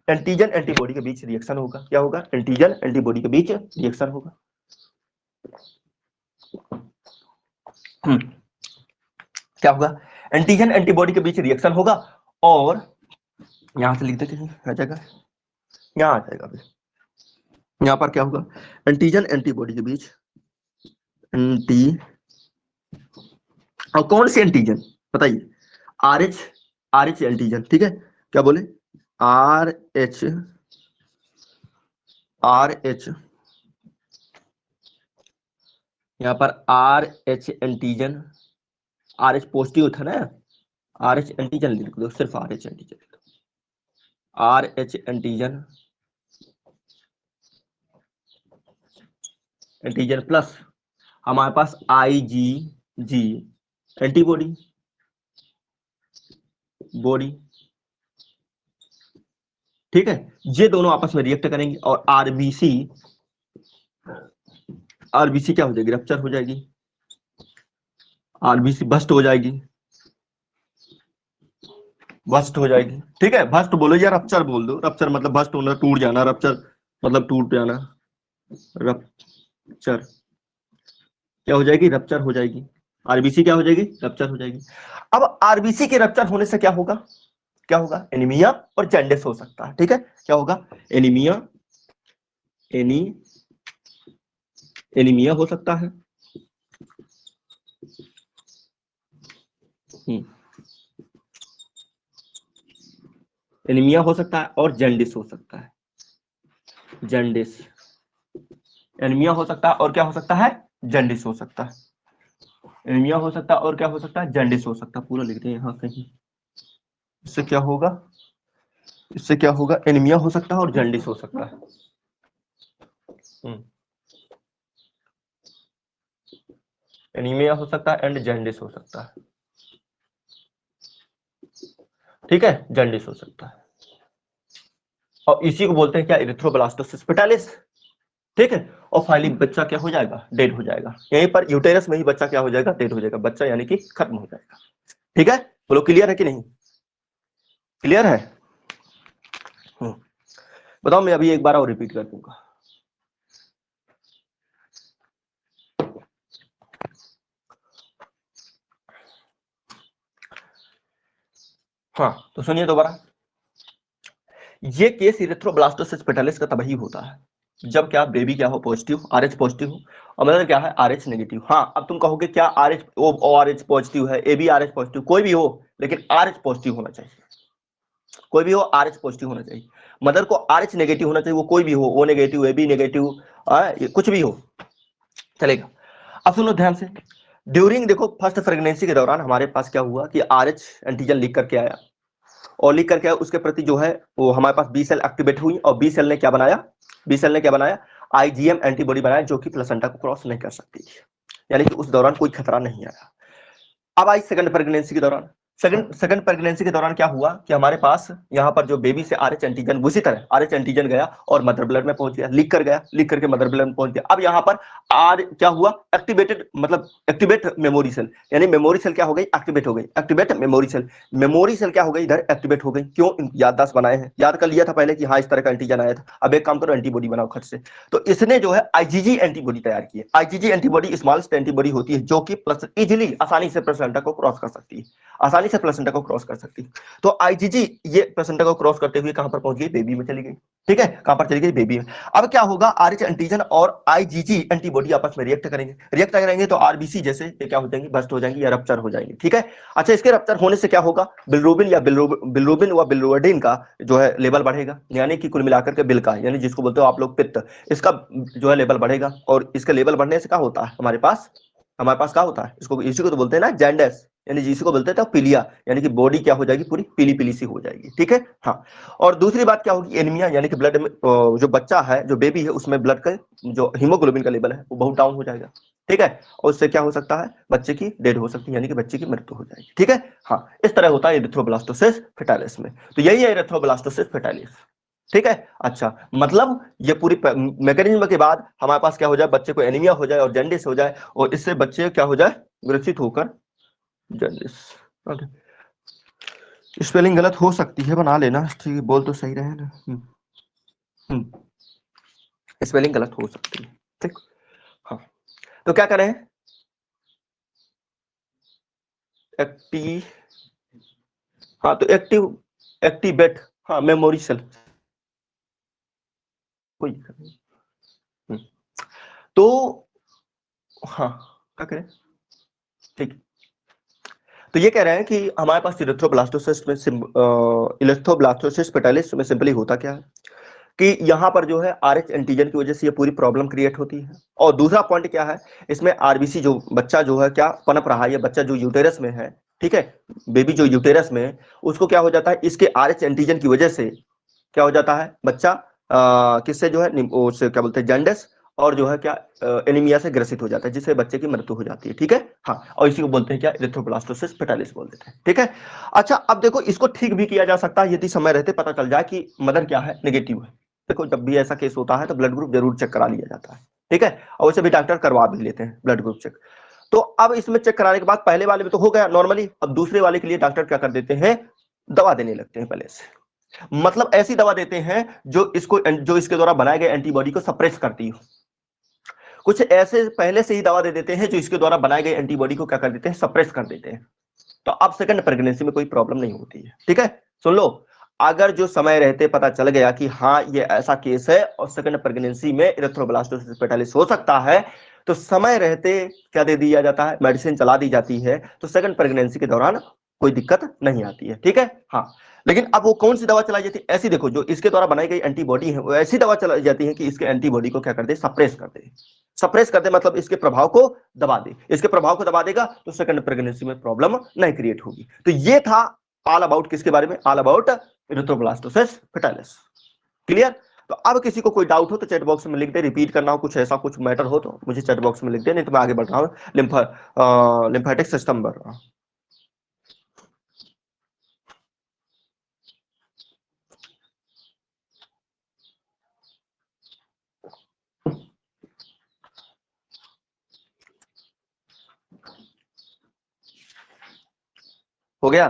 एंटीजन एंटीबॉडी के बीच रिएक्शन होगा, क्या होगा, एंटीजन एंटीबॉडी के बीच रिएक्शन होगा। क्या होगा, एंटीजन एंटीबॉडी के बीच रिएक्शन होगा, और यहां से लिख देते हैं, आ जाएगा, यहां आ जाएगा, यहां पर क्या होगा, एंटीजन एंटीबॉडी के बीच, एंटी, और कौन सी एंटीजन बताइए, आरएच, आरएच एंटीजन। ठीक है, क्या बोले, आरएच, आरएच, यहां पर आरएच एंटीजन, आरएच पॉजिटिव था ना, आरएच एंटीजन लिख दो, सिर्फ RH antigen, RH antigen, antigen plus हमारे पास आईजीजी एंटीबॉडी, बॉडी। ठीक है, ये दोनों आपस में रिएक्ट करेंगे और आरबीसी, आरबीसी क्या हो जाएगी, रप्चर हो जाएगी, आरबीसी बस्ट हो जाएगी, बस्ट हो जाएगी। ठीक है, बस्ट बोलो या रप्चर बोल दो, रप्चर मतलब बस्ट होना, टूट जाना, रप्चर मतलब टूट जाना, रप्चर क्या हो जाएगी, रप्चर हो जाएगी, आरबीसी क्या हो जाएगी, रप्चर हो जाएगी। अब आरबीसी के रप्चर होने से क्या होगा, क्या होगा, एनीमिया और जॉन्डिस हो सकता है। ठीक है, क्या होगा, एनीमिया, एनीमिया हो सकता है, एनीमिया हो सकता है, और जॉन्डिस हो सकता है, जॉन्डिस, एनीमिया हो सकता है और क्या हो सकता है, जॉन्डिस हो सकता है, एनीमिया हो सकता है और क्या हो सकता है, जॉन्डिस हो सकता है। पूरा लिख दें यहाँ कहीं, इससे क्या होगा, इससे क्या होगा, एनीमिया हो सकता है और जॉन्डिस हो सकता है। एनीमिया हो सकता है एंड जॉन्डिस हो सकता है। ठीक है, जॉन्डिस हो सकता है, और इसी को बोलते हैं क्या, इरिथ्रोब्लास्टोसिस पिटालिस। ठीक है, और फाइनली बच्चा क्या हो जाएगा, डेड हो जाएगा, यहीं पर यूटेरस में ही बच्चा क्या हो जाएगा, डेड हो जाएगा, बच्चा यानी कि खत्म हो जाएगा। ठीक है, बोलो क्लियर है कि नहीं, क्लियर है। बताओ, मैं अभी एक बार और रिपीट कर दूंगा। हाँ, तो सुनिए दोबारा, ये केस इरिथ्रोब्लास्टोसिस पिटालिस का तभी होता है जब क्या, बेबी क्या हो, पॉजिटिव, आरएच पॉजिटिव हो, और मतलब क्या है, आरएच नेगेटिव। हाँ, अब तुम कहोगे क्या आरएच, ओ आरएच पॉजिटिव है, ए बी आरएच पॉजिटिव, कोई भी हो, लेकिन आरएच पॉजिटिव होना चाहिए। कोई भी हो RH पॉजिटिव होना चाहिए, मदर को RH नेगेटिव होना चाहिए, वो कोई भी हो, O नेगेटिव, AB नेगेटिव, कुछ भी हो चलेगा। अब सुनो ध्यान से, ड्यूरिंग देखो फर्स्ट प्रेगनेंसी के दौरान हमारे पास क्या हुआ कि RH एंटीजन लीक करके आया, और लीक करके आया, उसके प्रति जो है वो हमारे पास बी सेल एक्टिवेट हुई, और बी सेल ने क्या बनाया, बी सेल ने क्या बनाया, IgM एंटीबॉडी बनाया, जो कि प्लेसेंटा को क्रॉस नहीं कर सकती थी, यानी कि उस दौरान कोई खतरा नहीं आया। अब आई सेकंड प्रेगनेंसी के दौरान, सेकंड प्रेगनेंसी के दौरान क्या हुआ कि हमारे पास यहाँ पर जो बेबी से RH एंटीजन, उसी तरह RH एंटीजन गया और मदर ब्लड में पहुंच गया, लीक कर गया, लीक करके मदर ब्लड में पहुंच गया। अब यहाँ पर क्या हुआ, एक्टिवेटेड, मतलब एक्टिवेट मेमोरी सेल, यानी मेमोरी सेल क्या हो गई, एक्टिवेट हो गई, activate memory cell, memory cell क्या हो गई, इधर एक्टिवेट हो गई। क्यों, याददाश्त बनाए हैं, याद कर लिया था पहले कि हाँ इस तरह का एंटीजन आया था, अब एक काम करो एंटीबॉडी बनाओ खट से। तो इसने जो है IgG एंटीबॉडी तैयार की है। IgG एंटीबॉडी स्मॉलेस्ट एंटीबॉडी होती है, जो कि प्लस इजीली आसानी से प्लेसेंटा को क्रॉस कर सकती है, आसानी से प्लेसेंटा को क्रॉस कर सकती है। तो IgG ये प्लेसेंटा को क्रॉस करते हुए कहां पर पहुंच गई, बेबी में चली गई। ठीक है, कहां पर चली गई, बेबी में। अब क्या होगा, RH एंटीजन और IgG एंटीबॉडी आपस में रिएक्ट करेंगे, रिएक्ट करेंगे तो RBC जैसे ये क्या हो जाएंगे, बस्ट हो जाएंगी या रप्चर हो जाएंगे। ठीक है, अच्छा इसके रप्चर होने से क्या होगा, बिलरूबिन या बिलरूबिन व बिलरूबिन का जो है लेवल बढ़ेगा, यानी कि कुल मिलाकर के बिल का, यानी जिसको बोलते हो आप लोग पित्त, इसका जो है लेवल बढ़ेगा, और इसका लेवल बढ़ने से क्या होता है, हमारे पास क्या होता है, इसको इसी को तो बोलते हैं ना जैंडस, यानी जिसको बोलते हैं तो पीलिया, यानी कि बॉडी क्या हो जाएगी, पूरी पीली पीली सी हो जाएगी। ठीक है, हाँ। और दूसरी बात क्या होगी, एनीमिया, यानी कि ब्लड में जो बच्चा है, जो बेबी है, उसमें ब्लड का जो हीमोग्लोबिन का लेवल है वो बहुत डाउन हो जाएगा। ठीक है, और उससे क्या हो सकता है, बच्चे की डेड हो सकती है, यानी कि बच्चे की मृत्यु हो जाएगी। ठीक है, हाँ, इस तरह होता है एरिथ्रोब्लास्टोसिस फेटालिस में। तो यही है एरिथ्रोब्लास्टोसिस फेटालिस। ठीक है, अच्छा, मतलब ये पूरी मैकेनिज्म के बाद हमारे पास क्या हो जाए, बच्चे को एनीमिया हो जाए और जैंडिस हो जाए, और इससे बच्चे क्या हो जाए, ग्रसित होकर जर्नलिस्ट। स्पेलिंग गलत हो सकती है, बना लेना, ठीक है, बोल तो सही रहे ना। स्पेलिंग गलत हो सकती है, ठीक। हाँ, तो क्या करें, एक्टिव, हाँ तो एक्टिवेट, हाँ मेमोरी सेल, कोई दिक्कत नहीं। हम्म, तो हाँ, क्या करें, ठीक। तो ये कह रहे हैं कि हमारे पास इरेथ्रोब्लास्टोसिस्ट में इलेक्ट्रोब्लास्टोसिस पेटालिस में सिंपली होता क्या है कि यहाँ पर जो है RH एंटीजन की वजह से ये पूरी प्रॉब्लम क्रिएट होती है। और दूसरा पॉइंट क्या है, इसमें RBC जो बच्चा जो है क्या पनप रहा है, ये बच्चा जो यूटेरस में है, ठीक है, बेबी जो यूटेरस में है, उसको क्या हो जाता है, इसके RH एंटीजन की वजह से क्या हो जाता है, बच्चा किससे जो है उससे क्या बोलते हैं, जैंडिस, और जो है क्या एनीमिया से ग्रसित हो जाता है, जिससे बच्चे की मृत्यु हो जाती है। ठीक है, हाँ, और इसी को बोलते हैं क्या, इरिथ्रोब्लास्टोसिस फेटालिस बोल देते हैं। ठीक है, अच्छा अब देखो इसको ठीक भी किया जा सकता है यदि समय रहते पता चल जाए कि मदर क्या है, नेगेटिव है। देखो जब भी ऐसा केस होता है तो ब्लड ग्रुप जरूर चेक करा लिया जाता है। ठीक है, और वैसे भी डॉक्टर करवा भी लेते हैं ब्लड ग्रुप चेक। तो अब इसमें चेक कराने के बाद पहले वाले में तो हो गया नॉर्मली, अब दूसरे वाले के लिए डॉक्टर क्या कर देते हैं, दवा देने लगते हैं पहले से, मतलब ऐसी दवा देते हैं जो इसके द्वारा बनाए गए एंटीबॉडी को सप्रेस करती हो। कुछ ऐसे पहले से ही दवा दे देते हैं जो इसके द्वारा बनाए गए एंटीबॉडी को क्या कर देते हैं, सप्रेस कर देते हैं। तो अब सेकंड प्रेगनेंसी में कोई प्रॉब्लम नहीं होती है। ठीक है, सुन लो, अगर जो समय रहते पता चल गया कि हाँ ये ऐसा केस है और सेकंड प्रेगनेंसी में इरेथ्रोब्लास्टोसिस फेटालिस हो सकता है, तो समय रहते क्या दे दिया जाता है, मेडिसिन चला दी जाती है, तो सेकंड प्रेगनेंसी के दौरान कोई दिक्कत नहीं आती है। ठीक है, हाँ। लेकिन अब वो कौन सी दवा चलाई जाती है, ऐसी देखो जो इसके द्वारा बनाई गई एंटीबॉडी है, वो ऐसी दवा चलाई जाती है कि इसके एंटीबॉडी को क्या कर दे, सप्रेस कर दे। सप्रेस कर दे मतलब इसके प्रभाव को दबा दे, इसके प्रभाव को दबा देगा तो सेकंड प्रेगनेंसी में प्रॉब्लम नहीं क्रिएट होगी। तो ये था ऑल अबाउट किसके बारे में, all about erythroblastosis fetalis. Clear. तो अब किसी को कोई डाउट हो तो चैट बॉक्स में लिख दे, रिपीट करना हो कुछ ऐसा कुछ मैटर हो तो मुझे चैट बॉक्स में लिख दे, नहीं तो मैं आगे बढ़ रहा हूँ, लिम्फेटिक सिस्टम बढ़ रहा हूँ। हो गया,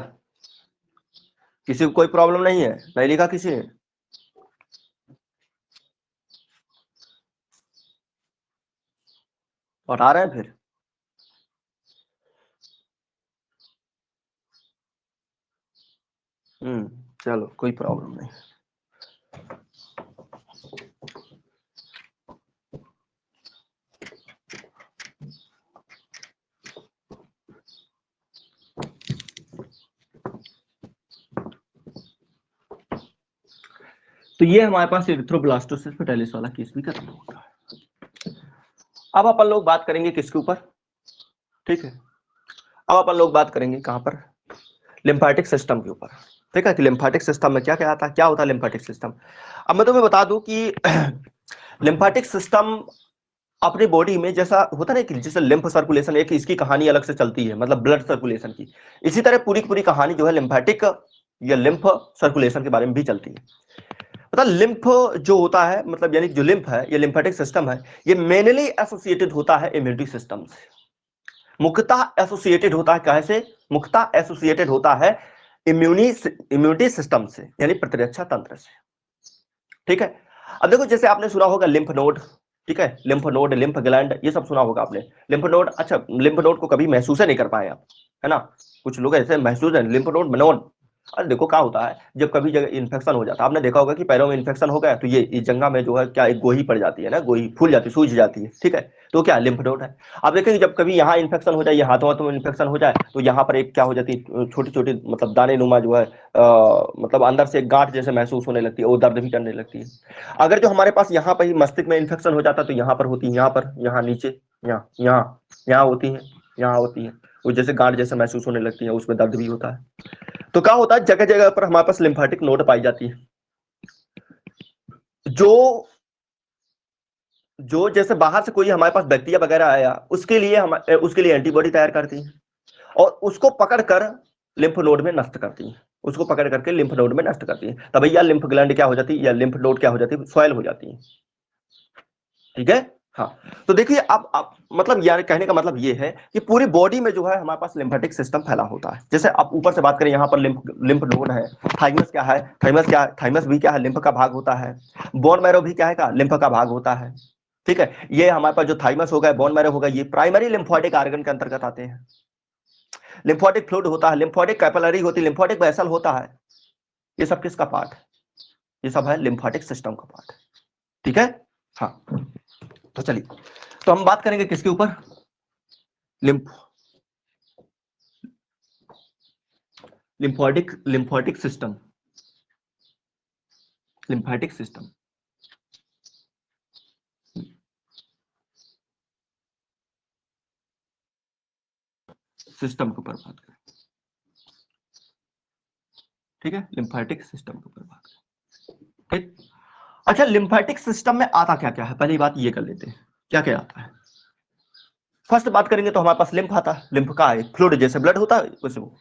किसी को कोई प्रॉब्लम नहीं है, नहीं लिखा किसी ने, और आ रहे हैं फिर। चलो कोई प्रॉब्लम नहीं। तो ये हमारे पास एरिथ्रोब्लास्टोसिस पे टेलिस वाला केस भी खत्म होगा। अब अपन लोग बात करेंगे किसके ऊपर, ठीक है, अब अपन लोग बात करेंगे कहां पर, लिम्फेटिक सिस्टम के ऊपर। ठीक है, कि लिम्फेटिक सिस्टम में क्या क्या आता है, क्या होता है लिम्फेटिक सिस्टम। अब मैं तुम्हें बता दूं कि लिम्फेटिक सिस्टम अपनी बॉडी में जैसा होता है कि जैसे लिम्फ सर्कुलेशन, एक इसकी कहानी अलग से चलती है, मतलब ब्लड सर्कुलेशन की, इसी तरह पूरी पूरी कहानी जो है लिम्फेटिक या लिम्फ सर्कुलेशन के बारे में भी चलती है। मतलब लिम्फ जो होता है, मतलब यानी जो लिम्फ है, ये लिम्फेटिक सिस्टम है, ये मेनली एसोसिएटेड होता है इम्यूनिटी सिस्टम से, मुख्यतः एसोसिएटेड होता है, कैसे मुख्यतः एसोसिएटेड होता है इम्यूनिटी सिस्टम से, यानी प्रतिरक्षा तंत्र से। ठीक है, अब देखो जैसे आपने सुना होगा लिम्फ नोड, ठीक है, लिम्फ नोड, लिम्फ ग्लैंड, ये सब सुना होगा आपने। लिम्फ नोड, अच्छा लिम्फ नोड को कभी महसूस ही नहीं कर पाए आप, है ना, कुछ लोग ऐसे महसूस है लिम्फ नोड नोड। अरे देखो क्या होता है, जब कभी जगह इन्फेक्शन हो जाता है, आपने देखा होगा कि पैरों में इन्फेक्शन हो गया तो ये इस जगह में जो है क्या, एक गोही पड़ जाती है ना, गोही फूल जाती है, सूज जाती है, ठीक है, तो क्या लिम्फ नोड है। आप देखेंगे जब कभी यहाँ इन्फेक्शन हो जाए, ये हाथों हाथों में इन्फेक्शन हो जाए, तो यहाँ पर एक क्या हो जाती है, छोटी छोटी मतलब दाने नुमा जो है मतलब अंदर से एक गांठ जैसे महसूस होने लगती है, वो दर्द भी करने लगती है। अगर जो हमारे पास यहाँ पर ही मस्तिष्क में इन्फेक्शन हो जाता है तो यहाँ पर होती है, यहाँ पर, यहाँ नीचे, यहाँ यहाँ यहाँ होती है, यहाँ होती है, वो जैसे गांठ जैसे महसूस होने लगती है, उसमें दर्द भी होता है। तो क्या होता है, जगह जगह पर हमारे पास लिम्फेटिक नोड पाई जाती है, जो जो जैसे बाहर से कोई हमारे पास बैक्टीरिया वगैरह आया, उसके लिए एंटीबॉडी तैयार करती है और उसको पकड़कर लिम्फ नोड में नष्ट करती है, उसको पकड़ करके लिम्फ नोड में नष्ट करती है, तब या लिम्फ ग्लैंड क्या हो जाती है, या लिम्फ नोड क्या हो जाती है, सॉइल हो जाती है। ठीक है, हाँ। तो देखिए अब मतलब यार कहने का मतलब ये है कि पूरी बॉडी में जो है हमारे पास लिम्फेटिक सिस्टम फैला होता है। जैसे अब ऊपर से बात करें, यहाँ पर लिम्फ लिम्फ नोड है, थाइमस क्या है, थाइमस भी क्या है, लिम्फ का भाग होता है। बोन मैरो भी क्या है, का लिम्फ का भाग होता है। ठीक है, ये हमारे पास जो थाइमस होगा, बोन मैरो होगा, ये प्राइमरी लिम्फोइडिक ऑर्गन के अंतर्गत आते हैं। लिम्फोटिक फ्लूइड होता है, लिम्फोटिक कैपिलरी होती है, लिम्फोटिक वेसल होता है। ये सब किसका पार्ट है, ये सब है लिम्फोटिक सिस्टम का पार्ट है। ठीक है, हाँ। तो चलिए, तो हम बात करेंगे किसके ऊपर, lymph lymphatic system, lymphatic system, system के ऊपर बात करें। ठीक है, लिम्फेटिक सिस्टम के ऊपर बात करें। ठीक, अच्छा लिम्फेटिक सिस्टम में आता क्या क्या है, पहली बात ये कर लेते हैं, क्या क्या आता है। फर्स्ट बात करेंगे तो हमारे पास लिम्फ आता है, लिम्फ का है फ्लूइड, जैसे ब्लड होता है वैसे वो,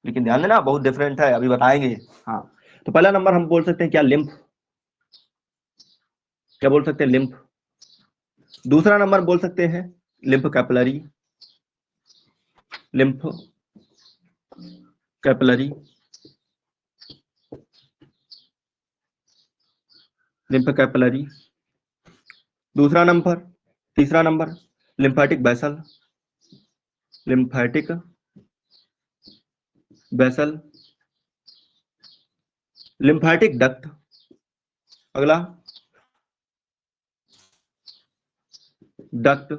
लेकिन ध्यान देना बहुत डिफरेंट है, अभी बताएंगे। हाँ, तो पहला नंबर हम बोल सकते हैं क्या, लिम्फ, क्या बोल सकते हैं, लिम्फ। दूसरा नंबर बोल सकते हैं lymph capillary, lymph capillary, lymph capillary. दूसरा नंबर, तीसरा number lymphatic vessel, lymphatic vessel, lymphatic duct. अगला डक्ट।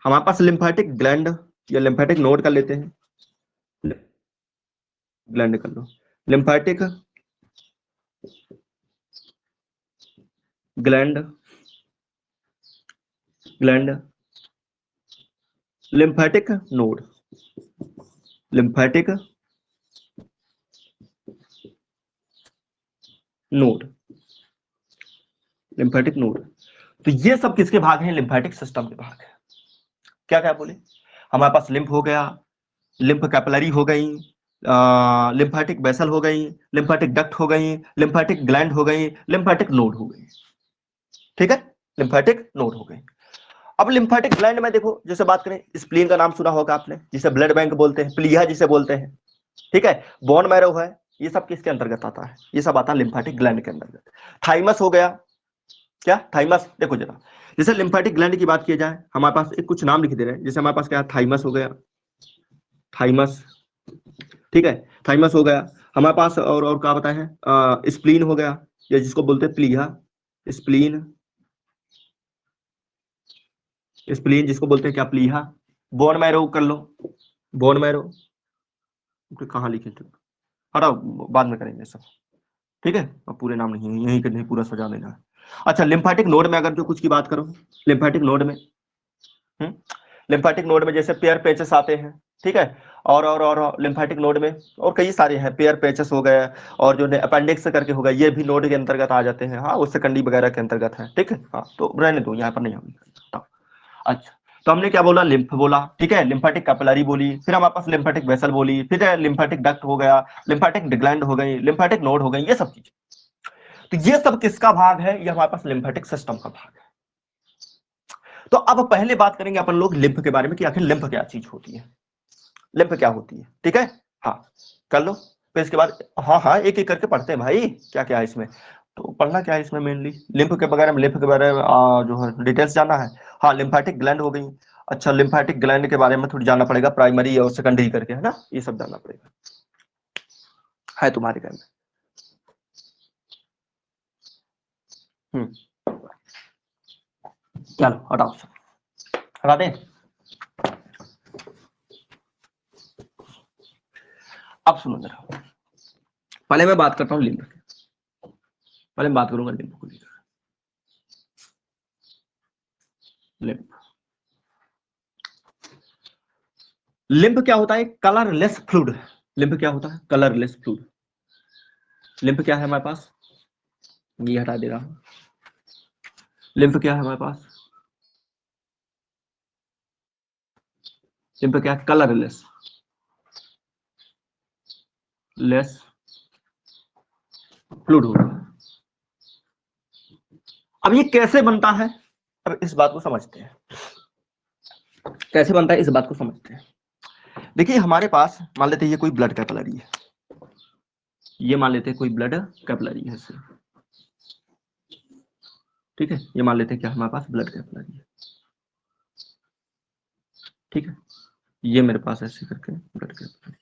हमारे पास लिम्फेटिक ग्लैंड या लिम्फेटिक नोड कर लेते हैं, ग्लैंड कर लो, lymphatic gland, gland, lymphatic node, lymphatic node, lymphatic node. तो ये सब किसके भाग हैं, लिम्फेटिक सिस्टम के भाग है। क्या क्या बोले, हमारे पास लिम्फ हो गया, लिम्फ कैपिलरी हो गई, लिम्फेटिक वेसल हो गई, लिम्फेटिक डक्ट हो गई, लिम्फेटिक ग्लैंड हो गई, लिम्फेटिक नोड हो गई। ठीक है, लिम्फेटिक नोड हो गई। अब लिम्फेटिक ग्लैंड में देखो, जैसे बात करें, स्प्लीन का नाम सुना होगा आपने, जिसे ब्लड बैंक बोलते हैं, प्लीहा जिसे बोलते हैं। ठीक है, बोन मैरो है, ये सब किसके अंतर्गत आता है, ये सब आता है लिम्फेटिक ग्लैंड के अंतर्गत। थाइमस हो गया, क्या थाइमस, देखो जरा, जैसे लिम्फेटिक ग्लैंड की बात की जाए, हमारे पास एक कुछ नाम लिख दे रहे हैं, जैसे हमारे पास क्या है, थाइमस हो गया, थाइमस। ठीक है, थाइमस हो गया हमारे पास, और क्या बताए, स्प्लीन हो गया, या जिसको बोलते हैं प्लीहा, स्प्लीन, स्प्लीन जिसको बोलते हैं क्या, प्लीहा। बोन मैरो कर लो, बोन मैरो, कहाँ लिखे थे, हटाओ बाद में करेंगे सब। ठीक है, अब पूरे नाम नहीं, यही करने पूरा सजा देना है। अच्छा, लिम्फेटिक नोड में अगर जो कुछ की बात करो, लिम्फेटिक नोड में, लिम्फेटिक नोड में जैसे पेयर पेचेस आते हैं, ठीक है, और लिम्फेटिक नोड में और कई सारे हैं, पेयर पेचेस हो गए, और जो अपेंडिक्स करके हो गए, ये भी नोड के अंतर्गत आ जाते हैं, हाँ, उससे कंडी वगैरह के अंतर्गत है, ठीक है, हाँ, तो रहने दो, यहाँ पर नहीं हम। अच्छा, तो हमने क्या बोला, लिम्फ बोला, ठीक है, लिम्फेटिक कैपिलरी बोली, फिर हमारे पास लिम्फेटिक वेसल बोली, फिर लिम्फेटिक डक्ट हो गया, लिम्फेटिक ग्लैंड हो गई, लिम्फेटिक नोड हो गई, ये सब चीज। तो ये सब किसका भाग है, ये हमारे पास लिम्फेटिक सिस्टम का भाग है। तो अब पहले बात करेंगे अपन लोग लिम्फ के बारे में कि आखिर लिम्फ क्या चीज होती है, लिम्फ क्या होती है, ठीक है, हाँ, कर लो। फिर इसके बाद हाँ हाँ एक एक करके पढ़ते हैं भाई, क्या क्या है इसमें, तो पढ़ना क्या है इसमें मेनली, लिम्फ के बारे में, लिम्फ के बारे में जो है डिटेल्स जानना है। हाँ, लिम्फेटिक ग्लैंड हो गई। अच्छा, लिम्फेटिक ग्लैंड के बारे में थोड़ी जानना पड़ेगा, प्राइमरी और सेकेंडरी करके, है ना, ये सब जानना पड़ेगा, है तुम्हारे घर में। चलो हटाओ सब, हटा दें। अब सुनो जरा, पहले मैं बात करता हूँ लिम्फ की, पहले मैं बात करूंगा लिम्फ को लेकर। लिम्फ, लिम्फ क्या होता है, कलरलेस फ्लूइड। लिम्फ क्या होता है, कलरलेस फ्लूइड। लिम्फ क्या है हमारे पास, ये हटा दे रहा हूं। लिम्फ क्या है हमारे पास, लिम्फ क्या है, कलरलेस, लेस फ्लूइड होता है। अब ये कैसे बनता है, अब इस बात को समझते हैं, कैसे बनता है इस बात को समझते हैं। देखिए हमारे पास मान लेते हैं ये कोई ब्लड कैपिलरी है, ये मान लेते हैं कोई ब्लड कैपिलरी है इसे, ठीक है, ये मान लेते हैं क्या हमारे पास ब्लड कैपिलरी है, ठीक है, ये मेरे पास ऐसे करके ब्लड कैपिलरी,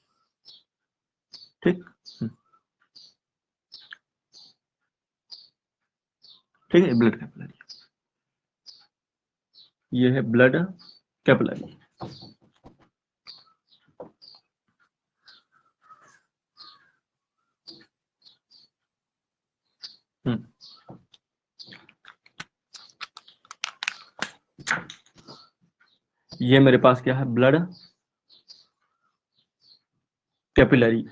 ठीक, ठीक है, ब्लड कैपिलरी, ये है ब्लड कैपिलरी। ये मेरे पास क्या है, ब्लड कैपिलरी,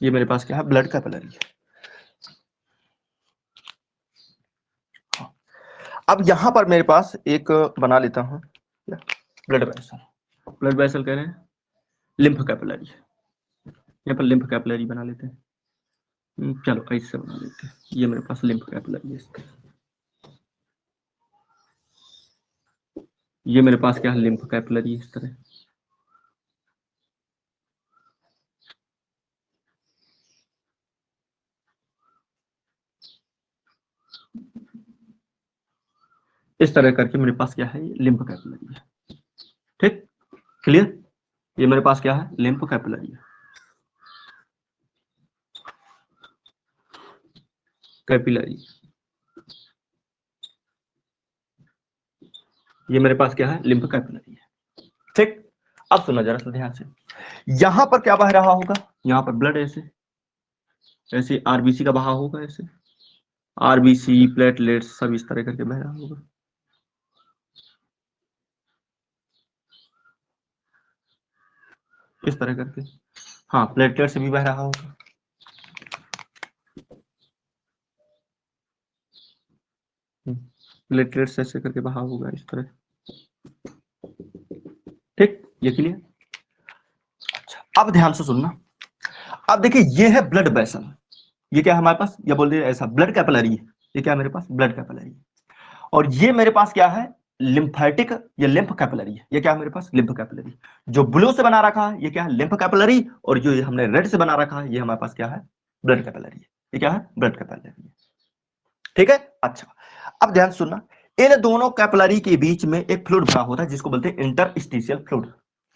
ये मेरे पास क्या है, ब्लड कैपिलरी है। अब यहां पर मेरे पास एक बना लेता हूं ब्लड वेसल, ब्लड वेसल कह रहे हैं, लिम्फ कैपिलरी, यहाँ पर लिम्फ कैपिलरी बना लेते हैं, चलो ऐसे बना लेते हैं, ये मेरे पास लिम्फ कैपिलरी है, ये मेरे पास क्या है, लिम्फ कैपिलरी इस तरह, इस तरह करके मेरे पास क्या है, लिम्फ कैपिलरी है, ठीक, क्लियर, ये मेरे पास क्या है, लिम्फ कैपिलरी है, कैपिलरी, ये मेरे पास क्या है, लिम्फ कैपिलरी है, ठीक। अब सुनो जरा सा ध्यान से, यहां पर क्या बह रहा होगा, यहाँ पर ब्लड ऐसे, ऐसे आरबीसी का बहाव होगा, ऐसे आरबीसी प्लेटलेट्स सब इस तरह करके बह रहा होगा, इस तरह करके, हाँ, प्लेटलेट से भी बह रहा होगा, प्लेटलेट्स ऐसे करके बहा होगा इस तरह, ठीक, ये क्लियर। अच्छा, अब ध्यान से सुनना, अब देखिए ये है ब्लड वेसल, ये क्या है हमारे पास, ये बोल दिया ऐसा ब्लड कैपिलरी है, ये क्या है मेरे पास, ब्लड कैपिलरी, और ये मेरे पास क्या है, लिम्फेटिक, ये लिम्फ कैपिलरी है, ये क्या है मेरे पास, लिम्फ कैपिलरी, जो ब्लू से बना रखा है ये क्या है, लिम्फ कैपिलरी, और जो हमने रेड से बना रखा है ये हमारे पास क्या है, ब्लड कैपिलरी है, ये क्या है, ब्लड कैपिलरी है, ठीक है। अच्छा, अब ध्यान सुनना, इन दोनों कैपिलरी के बीच में एक फ्लूइड भरा होता है जिसको बोलते हैं इंटरस्टिशियल फ्लूइड,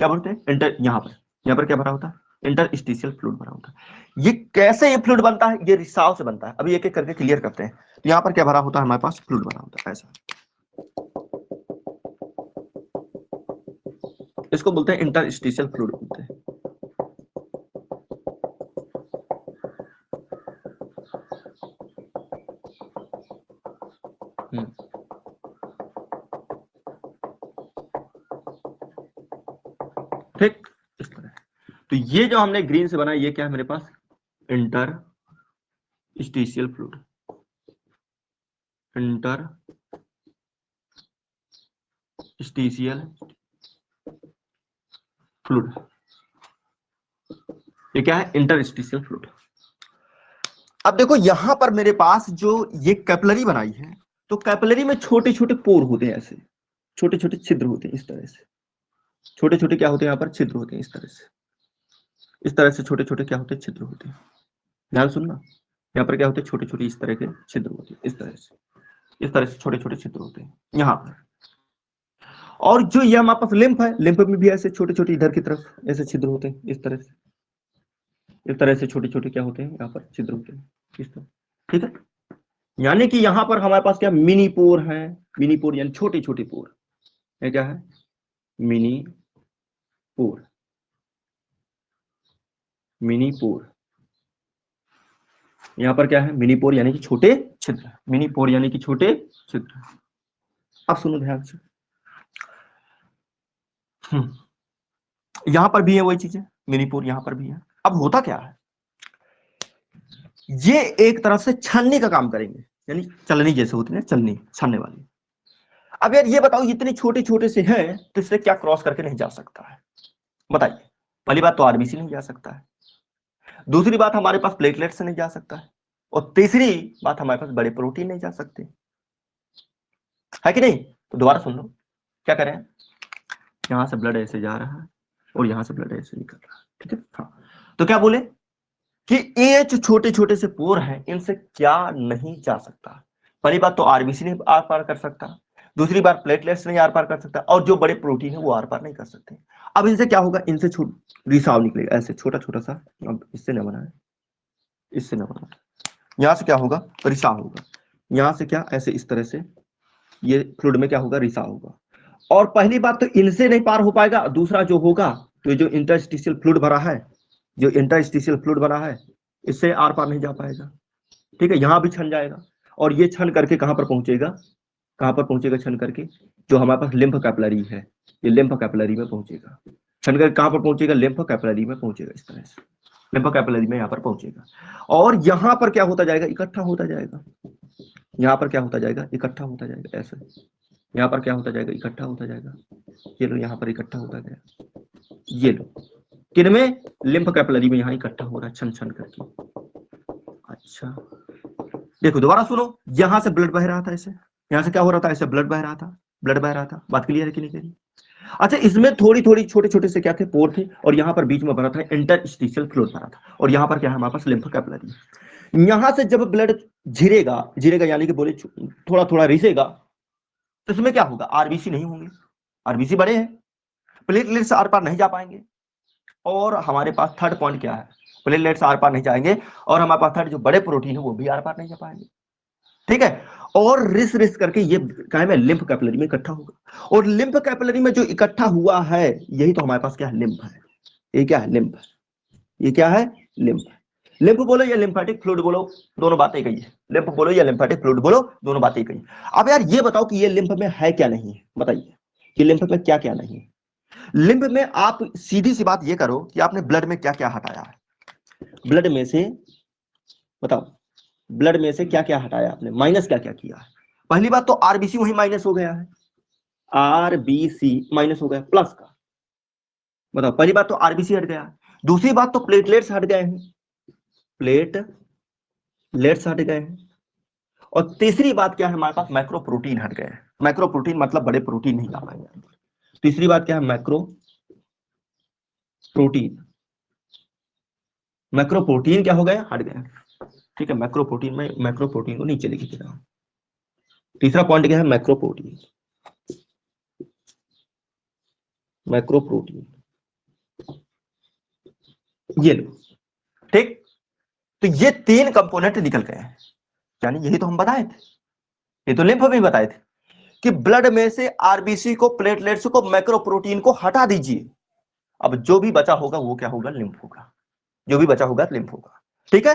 क्या बोलते हैं, इंटर, यहाँ पर क्या भरा होता है, इंटरस्टिशियल फ्लूइड भरा होता है। ये कैसे ये फ्लूइड बनता है, ये रिसाव से बनता है, अभी एक एक करके क्लियर करते हैं। यहाँ पर क्या भरा होता है हमारे पास, फ्लूइड भरा होता है ऐसा, इसको बोलते हैं इंटरस्टिशियल फ्लूइड बोलते हैं, ठीक, इस तरह। तो ये जो हमने ग्रीन से बनाया, ये क्या है मेरे पास, इंटरस्टिशियल फ्लूइड, इंटरस्टिशियल फ्लूइड, ये क्या है, इंटरस्टिशियल फ्लूइड। अब देखो यहां पर मेरे पास जो ये कैपिलरी बनाई है, तो कैपिलरी में छोटे छोटे पोर होते हैं, ऐसे छोटे छोटे छिद्र होते हैं, इस तरह से छोटे छोटे क्या होते हैं, यहाँ पर छिद्र होते हैं, इस तरह से, इस तरह से छोटे छोटे क्या होते हैं, छिद्र होते हैं। ध्यान सुनना, यहाँ पर क्या होते हैं, छोटे छोटे इस तरह के छिद्र होते हैं, इस तरह से, इस तरह से छोटे छोटे छिद्र होते हैं यहाँ पर। और जो ये हमारे पास लिम्फ है, लिम्फ में भी ऐसे छोटे छोटे इधर की तरफ ऐसे छिद्र होते हैं, इस तरह से, इस तरह से छोटे छोटे क्या होते हैं, यहाँ पर छिद्र होते हैं, इस तरह। ठीक है, यानी कि यहाँ पर हमारे पास क्या मिनी पोर है, मिनी पोर यानी छोटे छोटे पोर, ये क्या है, मिनी पोर, मिनी पोर। यहाँ पर क्या है, मिनी पोर यानी कि छोटे छिद्र, मिनी पोर यानी कि छोटे छिद्र। अब सुनो ध्यान से, यहां पर भी है वही चीजें, मिनी पोर यहां पर भी है। अब होता क्या है, ये एक तरह से छानने का काम करेंगे, यानी चलनी जैसे होती है ना, चलनी, छानने वाली। अब यार ये बताओ, इतने छोटे छोटे से हैं तो इससे क्या क्रॉस करके नहीं जा सकता है, बताइए। पहली बात तो आरबीसी नहीं जा सकता है, दूसरी बात हमारे पास प्लेटलेट से नहीं जा सकता है, और तीसरी बात हमारे पास बड़े प्रोटीन नहीं जा सकते, है कि नहीं। तो दोबारा सुन लो, क्या करें, यहां से ब्लड ऐसे जा रहा है और यहां से ब्लड ऐसे निकल रहा है, ठीक है। हाँ, तो क्या बोले कि ये जो छोटे छोटे से पोर हैं, इनसे क्या नहीं जा सकता। पहली बात तो आरबीसी नहीं आर पार कर सकता, दूसरी बार प्लेटलेट्स नहीं आर पार कर सकता, और जो बड़े प्रोटीन है वो आर पार नहीं कर सकते। अब इनसे क्या होगा, इनसे रिसाव निकलेगा, ऐसे छोटा छोटा सा। अब इससे न बना है, इससे न बना, यहां से क्या होगा, रिसाव होगा, यहां से क्या, ऐसे इस तरह से ये फ्लूइड में क्या होगा, रिसाव होगा। और पहली बात तो इनसे नहीं पार हो पाएगा, दूसरा जो होगा, तो ये जो इंटरस्टिशियल फ्लूइड भरा है, जो इंटरस्टिशियल फ्लूइड बना है, इससे आर पार नहीं जा पाएगा, ठीक है। यहां भी छन जाएगा, और ये छन करके कहां पर पहुंचेगा, कहां पर पहुंचेगा, छन करके जो हमारे पास लिम्फ कैपिलरी है, ये लिम्फ कैपिलरी में पहुंचेगा, छन करके कहां पर पहुंचेगा, लिम्फ कैपिलरी में पहुंचेगा, इस तरह से लिम्फ कैपिलरी में यहाँ पर पहुंचेगा। और यहाँ पर क्या होता जाएगा, इकट्ठा होता जाएगा, यहाँ पर क्या होता जाएगा, इकट्ठा होता जाएगा, ऐसे यहाँ पर क्या होता जाएगा, इकट्ठा होता जाएगा। ये लो यहाँ पर इकट्ठा होता गया, ये लो किन में, लिम्फ कैपिलरी में, यहाँ इकट्ठा हो रहा है छन छन करके। अच्छा देखो दोबारा सुनो, यहां से ब्लड बह रहा था ऐसे, यहां से क्या हो रहा था, ऐसे ब्लड बह रहा था, ब्लड बह रहा था, बात क्लियर है कि नहीं करी। अच्छा, इसमें थोड़ी थोड़ी छोटे छोटे से क्या थे, पोर थे, और यहाँ पर बीच में भरा था इंटरस्टिशियल फ्लूइड भरा था, और यहाँ पर क्या है हमारे पास, लिम्फ कैपिलरी। यहां से जब ब्लड झिरेगा, झिरेगा यानी कि बोले थोड़ा थोड़ा रिसेगा, तो इसमें क्या होगा, आरबीसी नहीं होंगे, आरबीसी बड़े हैं, प्लेटलेट्स आर पार नहीं जा पाएंगे। और हमारे पास थर्ड पॉइंट क्या है, प्लेटलेट्स आर पार नहीं जाएंगे, और हमारे पास थर्ड जो बड़े प्रोटीन है वो भी आर पार नहीं जा पाएंगे, ठीक है। और रिस रिस करके ये क्या है, लिम्फ कैपिलरी में इकट्ठा होगा, और लिम्फ कैपिलरी में जो इकट्ठा हुआ है, यही तो हमारे पास क्या है, लिम्फ है। ये क्या है, लिम्फ, ये क्या है, लिम्फ। लिम्फ बोलो या लिम्फेटिक फ्लूइड बोलो, दोनों बातें एक ही है, लिम्फ बोलो या लिम्फेटिक फ्लूइड बोलो, दोनों बातें एक ही है। अब यार ये बताओ कि ये लिम्फ में है क्या नहीं है, बताइए कि लिम्फ में क्या क्या नहीं है। लिम्फ में आप सीधी सी बात ये करो कि आपने ब्लड में क्या क्या हटाया है, ब्लड में से बताओ, ब्लड में से क्या क्या हटाया आपने, माइनस क्या क्या किया है। पहली बात तो आरबीसी वही माइनस हो गया है, आरबीसी माइनस हो गया प्लस का, बताओ। पहली बात तो आरबीसी हट गया, दूसरी बात तो प्लेटलेट्स हट गए हैं, प्लेटलेट्स हट गए हैं, और तीसरी बात क्या है, हमारे पास मैक्रो प्रोटीन हट गए हैं। मैक्रो प्रोटीन मतलब बड़े प्रोटीन नहीं आ पाएंगे। तीसरी बात क्या है, मैक्रो प्रोटीन, मैक्रो प्रोटीन क्या हो गया, हट गया, ठीक है। मैक्रो प्रोटीन में, मैक्रो प्रोटीन को नीचे लिखी थी। तीसरा पॉइंट क्या है, मैक्रो प्रोटीन, मैक्रो प्रोटीन, ये लो, ठीक। तो ये तीन कंपोनेंट निकल गए हैं, यानी यही तो हम बताए थे, ये तो लिम्फ में बताए थे कि ब्लड में से आरबीसी को, प्लेटलेट्स को, मैक्रो प्रोटीन को हटा दीजिए, अब जो भी बचा होगा वो क्या होगा, लिम्फ होगा, जो भी बचा होगा लिम्फ होगा, ठीक है।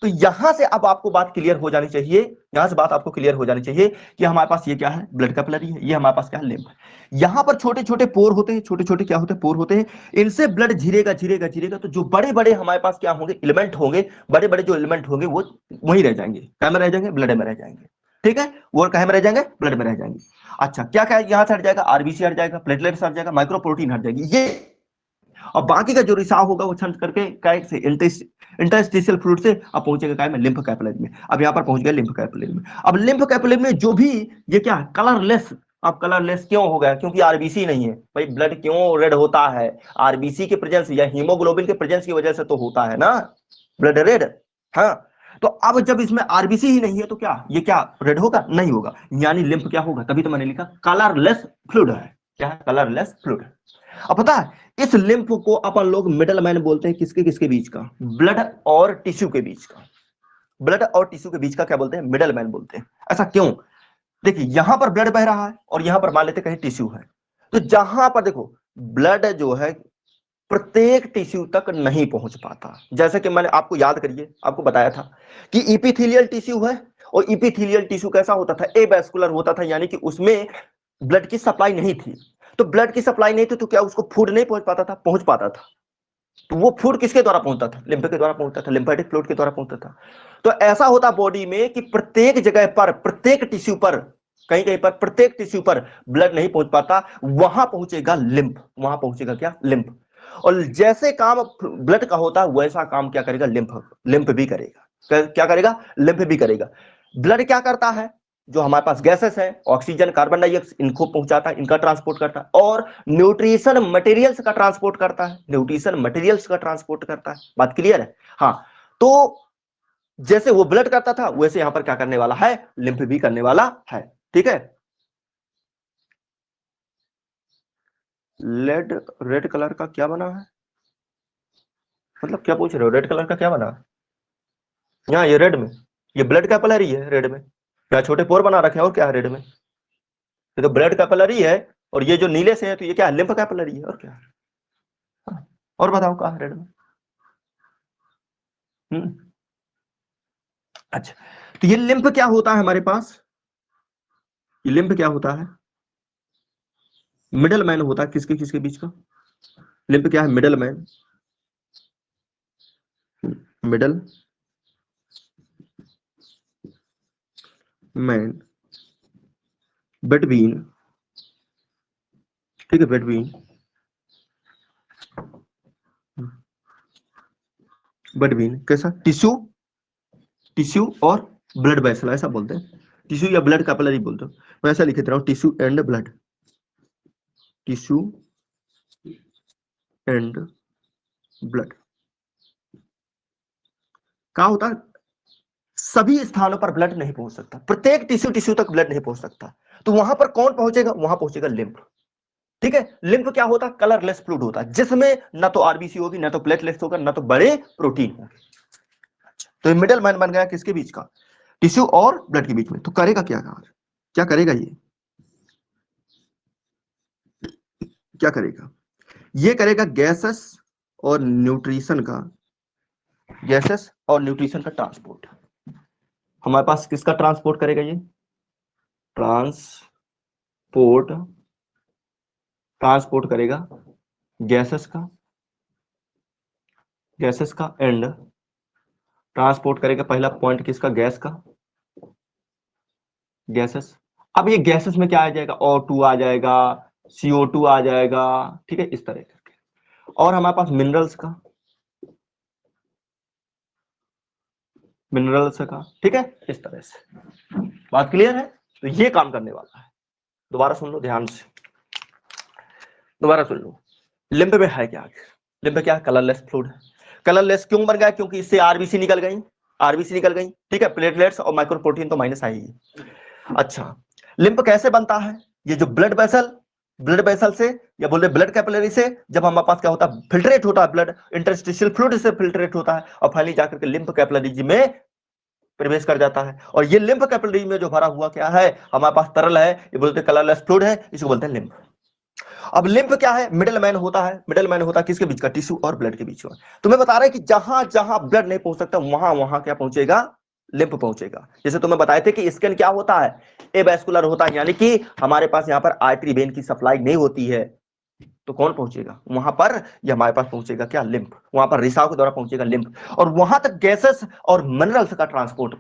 तो यहां से अब आपको बात क्लियर हो जानी चाहिए, यहां से बात आपको क्लियर हो जानी चाहिए कि हमारे पास ये क्या है, ब्लड कैपिलरी है, ये हमारे पास क्या है, लिम्फ। यहां पर छोटे छोटे पोर होते हैं, छोटे छोटे क्या होते हैं, पोर होते हैं। इनसे ब्लड झिरेगा झिरेगा झिरेगा, तो जो बड़े बड़े हमारे पास क्या होंगे, एलिमेंट होंगे, बड़े बड़े जो एलिमेंट होंगे वो वहीं रह जाएंगे, क्या में रह जाएंगे, ब्लड में रह जाएंगे। ठीक है, वो कहे में रह जाएंगे, ब्लड में रह जाएंगे। अच्छा, क्या क्या यहां से हट जाएगा, आरबीसी हट जाएगा, प्लेटलेट्स हट जाएगा, माइक्रोप्रोटीन हट जाएगी, ये। और बाकी का जो रिसाव होगा वो छंट करके काय से इंटरस्टिशियल फ्लूइड से अब पहुंचेगा काय में, लिम्फ कैपिलरी में। अब यहां पर पहुंच गया लिम्फ कैपिलरी में। अब लिम्फ कैपिलरी में जो भी ये क्या कलरलेस, अब कलरलेस क्यों हो गया, क्योंकि आरबीसी नहीं है भाई। ब्लड क्यों रेड होता है, आरबीसी के प्रेजेंस या हीमोग्लोबिन के प्रेजेंस की वजह से तो होता है ना ब्लड रेड। हाँ, तो अब जब इसमें आरबीसी ही नहीं है तो क्या ये क्या रेड होगा, नहीं होगा, यानी लिम्फ क्या होगा, तभी तो मैंने लिखा कलरलेस फ्लूइड है। क्या है, कलरलेस फ्लूइड है। अब पता है इस लिम्फ को अपन लोग मिडल मैन बोलते हैं, किसके किसके बीच का, ब्लड और टिश्यू के बीच का, ब्लड और टिश्यू के बीच का क्या बोलते हैं, मिडल मैन बोलते हैं। ऐसा क्यों, देखिए यहां पर ब्लड बह रहा है और यहां पर मान लेते कहीं टिश्यू है, तो जहां पर देखो ब्लड जो है प्रत्येक टिश्यू तक नहीं पहुंच पाता। जैसे कि मैंने आपको याद करिए, आपको बताया था कि इपिथेलियल टिश्यू है, और इपिथेलियल टिश्यू कैसा होता था, एवैस्कुलर होता था, यानी कि उसमें ब्लड की सप्लाई नहीं थी। तो ब्लड की सप्लाई नहीं थी तो क्या उसको फूड नहीं पहुंच पाता था, पहुंच पाता था। तो वो फूड किसके द्वारा पहुंचता था, लिम्फ के द्वारा पहुंचता था, लिम्फेटिक फ्लूइड के द्वारा पहुंचता था। तो ऐसा होता बॉडी में कि प्रत्येक जगह पर, प्रत्येक टिश्यू पर, कहीं कहीं पर प्रत्येक टिश्यू पर ब्लड नहीं पहुंच पाता, वहां पहुंचेगा लिम्फ, वहां पहुंचेगा क्या, लिम्फ। और जैसे काम ब्लड का होता है वैसा काम क्या करेगा, लिम्फ, लिम्फ भी करेगा। क्या करेगा, लिम्फ भी करेगा। ब्लड क्या करता है, जो हमारे पास गैसेस है, ऑक्सीजन, कार्बन डाइऑक्साइड, इनको पहुंचाता है, इनका ट्रांसपोर्ट करता है, और न्यूट्रिशन मटेरियल्स का ट्रांसपोर्ट करता है, न्यूट्रिशन मटेरियल्स का ट्रांसपोर्ट करता है। बात क्लियर है। हाँ, तो जैसे वो ब्लड करता था वैसे यहां पर क्या करने वाला है, लिम्फ भी करने वाला है। ठीक है, लेड रेड कलर का क्या बना है, मतलब क्या पूछ रहे हो, रेड कलर का क्या बना है यहाँ, ये रेड में, ये ब्लड कैपिलरी है रेड में, क्या छोटे पोर बना रखे हैं, और क्या है रेड में, ये तो ब्लड कैपिलरी है, और ये जो नीले से है तो ये क्या है, लिम्फ कैपिलरी है, और क्या है। हाँ, और बताओ कहा है रेड में। अच्छा, तो ये लिम्फ क्या होता है हमारे पास, ये लिम्फ क्या होता है, मिडल मैन होता है, किसके किसके बीच का, लिम्फ क्या है, middle man, middle man between, ठीक है, बिटवीन, बिटवीन कैसा, टिश्यू, टिश्यू और ब्लड वेसल, ऐसा बोलते हैं, टिश्यू या ब्लड कैपिलरी बोलते हो। मैं ऐसा लिख रहा हूं, tissue and blood, tissue and blood. क्या होता है, सभी स्थानों पर ब्लड नहीं पहुंच सकता, प्रत्येक टिश्यू टिश्यू तक ब्लड नहीं पहुंच सकता, तो वहां पर कौन पहुंचेगा, वहां पहुंचेगा लिम्फ। ठीक है, लिम्फ क्या होता है, कलरलेस फ्लूइड होता है, जिसमें ना तो आरबीसी होगी, ना तो प्लेटलेट्स होगा, ना तो बड़े प्रोटीन होंगे। तो मिडल मैन बन गया किसके बीच का, टिश्यू और ब्लड के बीच में। तो करेगा क्या, क्या करेगा ये, क्या करेगा, ये करेगा गैसेस और न्यूट्रिशन का, गैसेस और न्यूट्रिशन का ट्रांसपोर्ट। हमारे पास किसका ट्रांसपोर्ट करेगा ये, ट्रांसपोर्ट, ट्रांसपोर्ट करेगा गैसेस का, गैसेस का एंड ट्रांसपोर्ट करेगा, पहला पॉइंट किसका, गैस का, गैसेस। अब ये गैसेस में क्या आ जाएगा, O2 आ जाएगा, CO2 आ जाएगा, ठीक है, इस तरह करके। और हमारे पास मिनरल्स का, मिनरल्स का, ठीक है, इस तरह से। बात क्लियर है, तो ये काम करने वाला है। दोबारा सुन लो ध्यान से, दोबारा सुन लो। लिम्फ में है क्या, लिम्फ क्या है, कलरलेस फ्लूइड है। कलरलेस क्यों बन गया, क्योंकि इससे आरबीसी निकल गई, आरबीसी निकल गई, ठीक है, प्लेटलेट्स और माइक्रोप्रोटीन तो माइनस आई है। अच्छा, लिम्फ कैसे बनता है, ये जो ब्लड वेसल, ब्लड वेसल से या बोलते ब्लड कैपिलरी से, जब हमारे पास क्या होता है, फिल्ट्रेट होता है ब्लड, इंटरस्टिशियल फ्लूइड से फिल्ट्रेट होता है, और फाइनली जाकर के लिम्फ कैपिलरी में प्रवेश कर जाता है। और ये लिम्फ कैपिलरी में जो भरा हुआ क्या है हमारे पास, तरल है, ये बोलते कलरलेस फ्लूइड है, इसको बोलते हैं लिम्फ। अब लिम्फ क्या है? मिडल मैन होता है। मिडल मैन होता है किसके बीच का? टिश्यू और ब्लड के बीच में। तुम्हें बता रहे हैं कि जहां जहां ब्लड नहीं पहुंच सकता वहां वहां क्या पहुंचेगा? लिम्फ पहुंचेगा। जैसे तुम्हें बताए थे कि स्किन क्या होता है? एवैस्कुलर होता है, यानी कि हमारे पास यहां पर आर्टरी वेन की सप्लाई नहीं होती है, तो कौन पहुंचेगा वहां पर? ये हमारे पास पहुंचेगा क्या? लिम्फ। वहां पर रिसाव के द्वारा पहुंचेगा लिम्फ, और वहां तक गैसेस और मिनरल्स का ट्रांसपोर्ट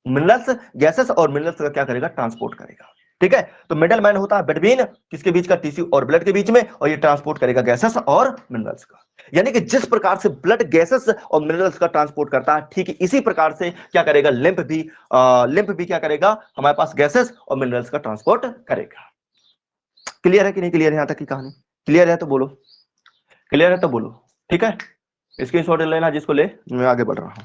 मिनरल्स, गैसेस और मिनरल्स का क्या करेगा? ट्रांसपोर्ट करेगा। ठीक है, तो मिडल मैन होता है बिटवीन किसके बीच का? टिश्यू और ब्लड के बीच में, और ये ट्रांसपोर्ट करेगा गैसेस और मिनरल्स का। यानी कि जिस प्रकार से ब्लड गैसेस और मिनरल्स का ट्रांसपोर्ट करता है, ठीक इसी प्रकार से क्या करेगा? लिम्फ भी क्या करेगा? हमारे पास गैसेस और मिनरल्स का ट्रांसपोर्ट करेगा। क्लियर है कि नहीं क्लियर है? यहां तक की कहानी क्लियर है तो बोलो, क्लियर है तो बोलो। ठीक है, स्क्रीनशॉट लेना जिसको ले, मैं आगे बढ़ रहा हूं।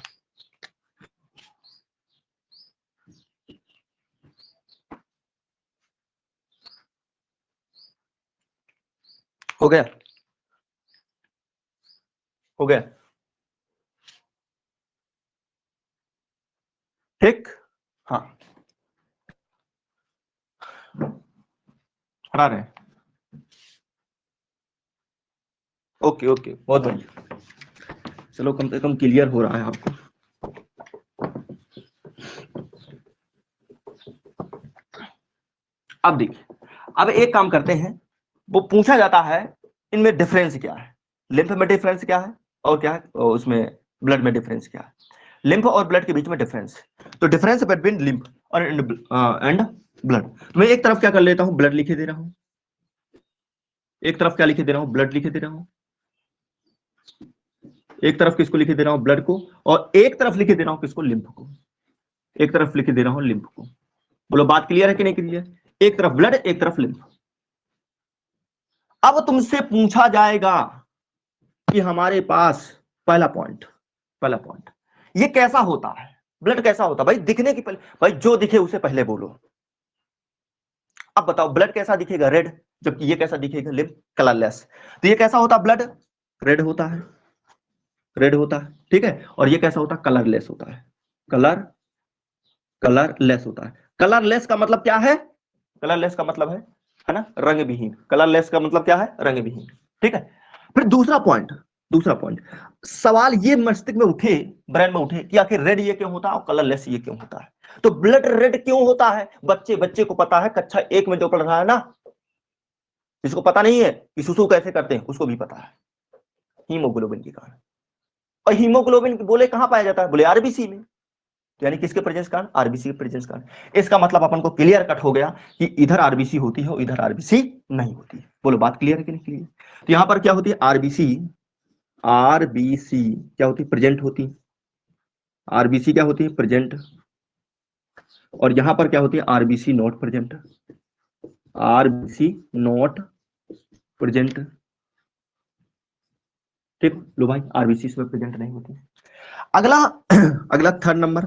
हो गया? हो गया? ठीक, हाँ, हरा रहे हैं। ओके ओके, बहुत बढ़िया, चलो कम से कम क्लियर हो रहा है आपको। अब देखिए, अब एक काम करते हैं, वो पूछा जाता है इनमें डिफरेंस क्या है, लिम्फ में डिफरेंस क्या है, और क्या है उसमें ब्लड में डिफरेंस क्या है। लिम्फ और ब्लड के बीच में डिफरेंस, तो डिफरेंस बिटवीन लिम्फ और एंड ब्लड। तो मैं एक तरफ क्या कर लेता हूं? ब्लड लिखे दे रहा हूं, एक तरफ क्या लिखे दे रहा हूं? ब्लड लिखे दे रहा हूं। एक तरफ किसको लिखे दे रहा हूं? ब्लड को, और एक तरफ लिखे दे रहा हूं किसको? लिम्फ को। एक तरफ लिखे दे रहा हूं लिम्फ को। बोलो बात क्लियर है कि नहीं क्लियर? एक तरफ ब्लड, एक तरफ लिम्फ। अब तुमसे पूछा जाएगा कि हमारे पास पहला पॉइंट ये कैसा होता है? ब्लड कैसा होता है भाई? दिखने की पहले भाई, जो दिखे उसे पहले बोलो। अब बताओ ब्लड कैसा दिखेगा? रेड। जबकि ये कैसा दिखेगा? Lymph, colourless. तो ये कैसा होता है? ब्लड रेड होता है, रेड होता है, ठीक है। और ये कैसा होता है? कलरलेस होता है, कलर कलरलेस होता है। कलरलेस का मतलब क्या है? कलरलेस का मतलब है ना, रंग विहीन। कलरलेस का मतलब क्या है? रंग विहीन, ठीक है। फिर दूसरा पॉइंट सवाल ये मस्तिष्क में उठे, ब्रेन में उठे कि आखिर रेड ये क्यों होता है और कलरलेस ये क्यों होता है? तो ब्लड रेड क्यों होता है? बच्चे बच्चे को पता है, कक्षा 1 में जो पढ़ रहा है ना, जिसको पता नहीं है कि सुसु कैसे करते हैं उसको भी पता है, हीमोग्लोबिन के कारण। और हीमोग्लोबिन बोले कहां पाया जाता है? बोले आरबीसी में, यानी किसके प्रेजेंस कारण? आरबीसी के प्रेजेंस कारण। इसका मतलब अपन को क्लियर कट हो गया कि इधर आरबीसी होती है और इधर आरबीसी नहीं होती है। बोलो बात क्लियर है कि नहीं क्लियर? तो यहां पर क्या होती है? आरबीसी, आरबीसी क्या होती है? प्रेजेंट होती। आरबीसी क्या होती है? प्रेजेंट। और यहां पर क्या होती है? RBC not present, RBC not present. ठीक, लो भाई, आरबीसी इसमें प्रेजेंट नहीं होती। अगला अगला थर्ड नंबर,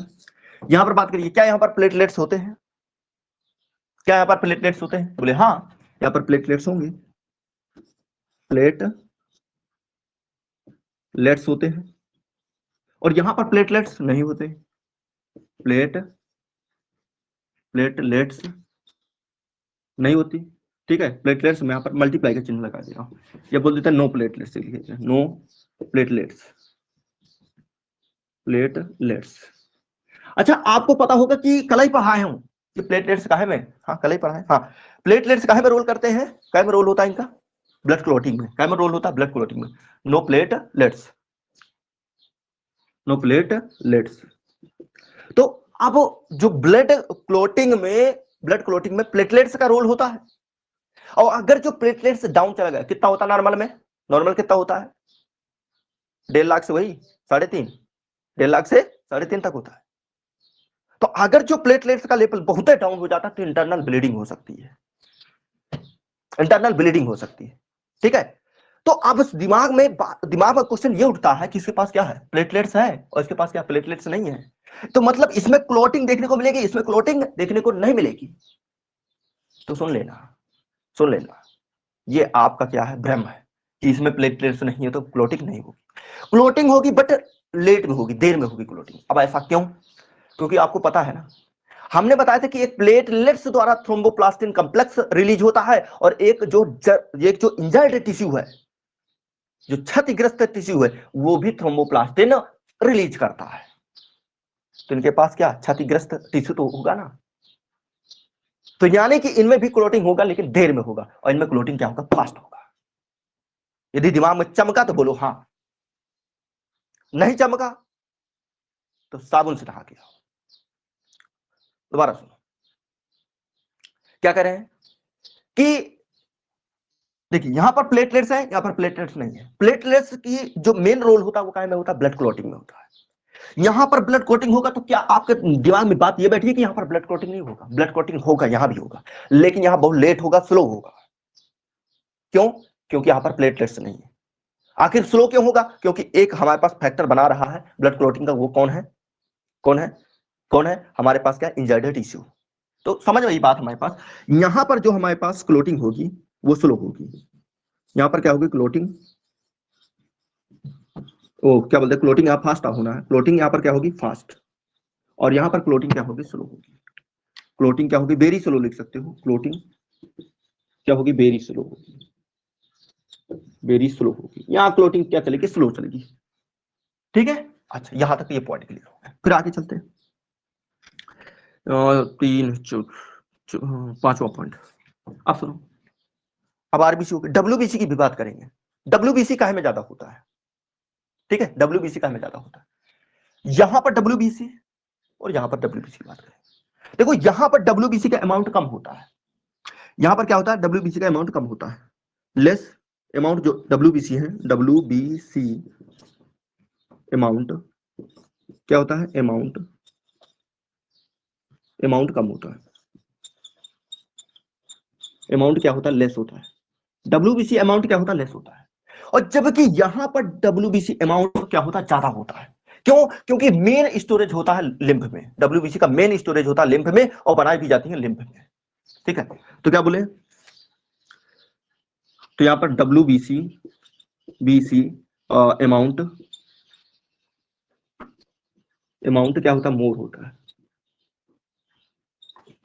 यहां पर बात करिए, क्या यहां पर प्लेटलेट्स होते हैं? क्या यहां पर प्लेटलेट्स होते हैं? बोले हाँ, यहां पर प्लेटलेट्स होंगे, प्लेटलेट्स होते हैं। और यहां पर प्लेटलेट्स नहीं होते, प्लेटलेट्स नहीं होती, ठीक है। प्लेटलेट्स में यहां पर मल्टीप्लाई का चिन्ह लगा दे रहा हूं, ये बोल देता है नो प्लेटलेट्स, लिखे नो प्लेटलेट्स, प्लेटलेट्स। अच्छा, आपको पता होगा कि कल ही पढ़ाया हूं कि प्लेटलेट्स काहे में, हाँ कल ही पढ़ा है, हाँ। प्लेटलेट्स काहे में रोल करते हैं? काहे में रोल होता है इनका? ब्लड क्लोटिंग में। काहे में रोल होता है? ब्लड क्लोटिंग में। No platelets, no platelets. तो अब जो ब्लड क्लोटिंग में प्लेटलेट्स का रोल होता है, और अगर जो प्लेटलेट्स डाउन चला गया, कितना होता है नॉर्मल में? नॉर्मल कितना होता है? 1.5 लाख से वही 3.5, 1.5 लाख से 3.5 तक होता है। तो अगर जो प्लेटलेट्स का लेवल बहुत डाउन हो जाता है तो इंटरनल ब्लीडिंग हो सकती है, इंटरनल ब्लीडिंग हो सकती है, ठीक है। तो अब दिमाग में क्वेश्चन ये उठता है कि इसके पास क्या है? प्लेटलेट्स है, और इसके पास क्या प्लेटलेट्स नहीं है। तो मतलब इसमें क्लोटिंग देखने को मिलेगी, इसमें क्लोटिंग देखने को नहीं मिलेगी। तो सुन लेना, सुन लेना, ये आपका क्या है? भ्रम है कि इसमें प्लेटलेट्स नहीं है तो क्लोटिंग नहीं होगी। क्लोटिंग होगी बट लेट में होगी, देर में होगी क्लोटिंग। अब ऐसा क्यों? क्योंकि आपको पता है ना, हमने बताया था कि एक प्लेटलेट्स द्वारा थ्रोम्बोप्लास्टिन कॉम्प्लेक्स रिलीज होता है और एक जो इंजर्ड टिश्यू है, जो क्षतिग्रस्त टिश्यू है, वो भी थ्रोम्बोप्लास्टिन रिलीज करता है। तो इनके पास क्या क्षतिग्रस्त टिश्यू तो होगा ना, तो यानी कि इनमें भी क्लोटिंग होगा, लेकिन देर में होगा, और इनमें क्लोटिंग क्या होगा, फास्ट होगा। यदि दिमाग में चमका तो बोलो हाँ, नहीं चमका तो साबुन से नहा के आओ। दोबारा सुनो, क्या कह रहे हैं कि देखिए यहां पर प्लेटलेट्स है, यहां पर प्लेटलेट्स नहीं है। प्लेटलेट्स की जो मेन रोल होता है वो क्या में होता है, ब्लड क्लोटिंग में होता है। यहां पर ब्लड क्लोटिंग होगा तो क्या आपके दिमाग में बात ये बैठी है कि यहां पर ब्लड क्लोटिंग नहीं होगा? ब्लड क्लोटिंग होगा, यहां भी होगा, लेकिन यहां बहुत लेट होगा, स्लो होगा। क्यों? क्योंकि यहां पर प्लेटलेट्स नहीं है। आखिर स्लो क्यों होगा? क्योंकि एक हमारे पास फैक्टर बना रहा है ब्लड क्लोटिंग का, वो कौन है? कौन है? कौन है हमारे पास? क्या? Injured tissue. तो समझ में ये बात हमारे पास, यहां पर जो हमारे पास क्लोटिंग होगी वो स्लो होगी। यहां पर क्या होगी? क्लोटिंग, ओ क्या बोलते हैं, क्लोटिंग यहाँ फास्ट होना है, क्लोटिंग यहाँ पर क्या होगी? फास्ट। और यहाँ पर क्लोटिंग क्या होगी? स्लो होगी। क्लोटिंग क्या होगी? वेरी स्लो लिख सकते हो। क्लोटिंग क्या होगी? वेरी स्लो होगी, वेरी स्लो होगी। यहाँ क्लोटिंग क्या चलेगी? स्लो चलेगी। ठीक है, अच्छा यहां तक ये पॉइंट क्लियर हो गया। फिर आगे चलते हैं। पांचवा पॉइंट, अब सुनो। अब आरबीसी हो गई, डब्ल्यूबीसी की भी बात करेंगे। डब्ल्यूबीसी काहे में ज्यादा होता है? ठीक है, डब्ल्यूबीसी काहे में ज्यादा होता है? यहां पर डब्ल्यूबीसी और यहां पर डब्ल्यूबीसी की बात करें। देखो यहां पर डब्ल्यूबीसी का अमाउंट कम होता है, यहां पर क्या होता है? डब्ल्यूबीसी का अमाउंट कम होता है, लेस अमाउंट जो डब्ल्यूबीसी है, डब्ल्यूबीसी अमाउंट क्या होता है? अमाउंट, अमाउंट कम होता है। अमाउंट क्या होता है? लेस होता है। डब्ल्यूबीसी अमाउंट क्या होता है? लेस होता है। और जबकि यहां पर डब्ल्यूबीसी अमाउंट क्या होता है? ज्यादा होता है। क्यों? क्योंकि मेन स्टोरेज होता है लिम्फ में, डब्ल्यूबीसी का मेन स्टोरेज होता है लिम्फ में, और बनाई भी जाती है लिम्फ में। ठीक है, तो क्या बोले? तो यहां पर डब्ल्यूबीसी बीसी अमाउंट, अमाउंट क्या होता है? मोर होता है।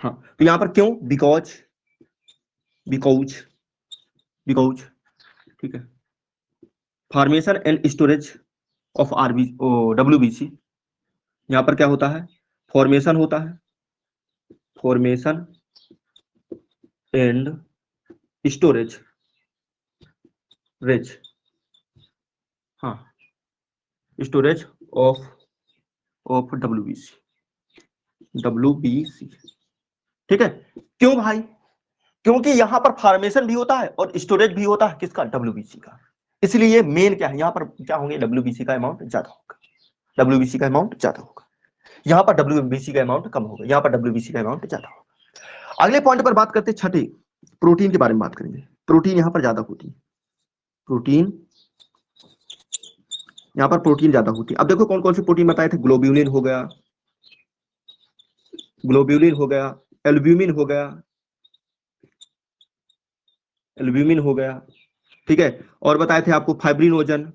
हाँ, तो यहां पर क्यों? बिकॉज, बिकॉज, बिकॉज, ठीक है, formation and storage of RB WBC, यहां पर क्या होता है? फॉर्मेशन होता है, फॉर्मेशन एंड स्टोरेज, रेज, हाँ, स्टोरेज ऑफ डब्ल्यूबीसी, डब्ल्यूबीसी। ठीक है, क्यों भाई? क्योंकि यहां पर फॉर्मेशन भी होता है और स्टोरेज भी होता है, किसका? डब्ल्यूबीसी का। इसलिए मेन क्या है, यहां पर क्या होंगे? डब्ल्यूबीसी का अमाउंट ज्यादा होगा, डब्ल्यूबीसी का अमाउंट ज्यादा होगा। यहां पर डब्ल्यूबीसी का अमाउंट कम होगा, यहां पर डब्ल्यूबीसी का अमाउंट ज्यादा होगा। अगले पॉइंट पर बात करते हैं, छठे प्रोटीन के बारे में बात करेंगे। प्रोटीन यहां पर ज्यादा होती है, प्रोटीन यहां पर प्रोटीन ज्यादा होती है। अब देखो कौन कौन सी प्रोटीन बताए थे? ग्लोब्यूलिन हो गया, ग्लोब्यूलिन हो गया, एल्ब्यूमिन हो गया, एल्ब्यूमिन हो गया, ठीक है, और बताए थे आपको फाइब्रिनोजन,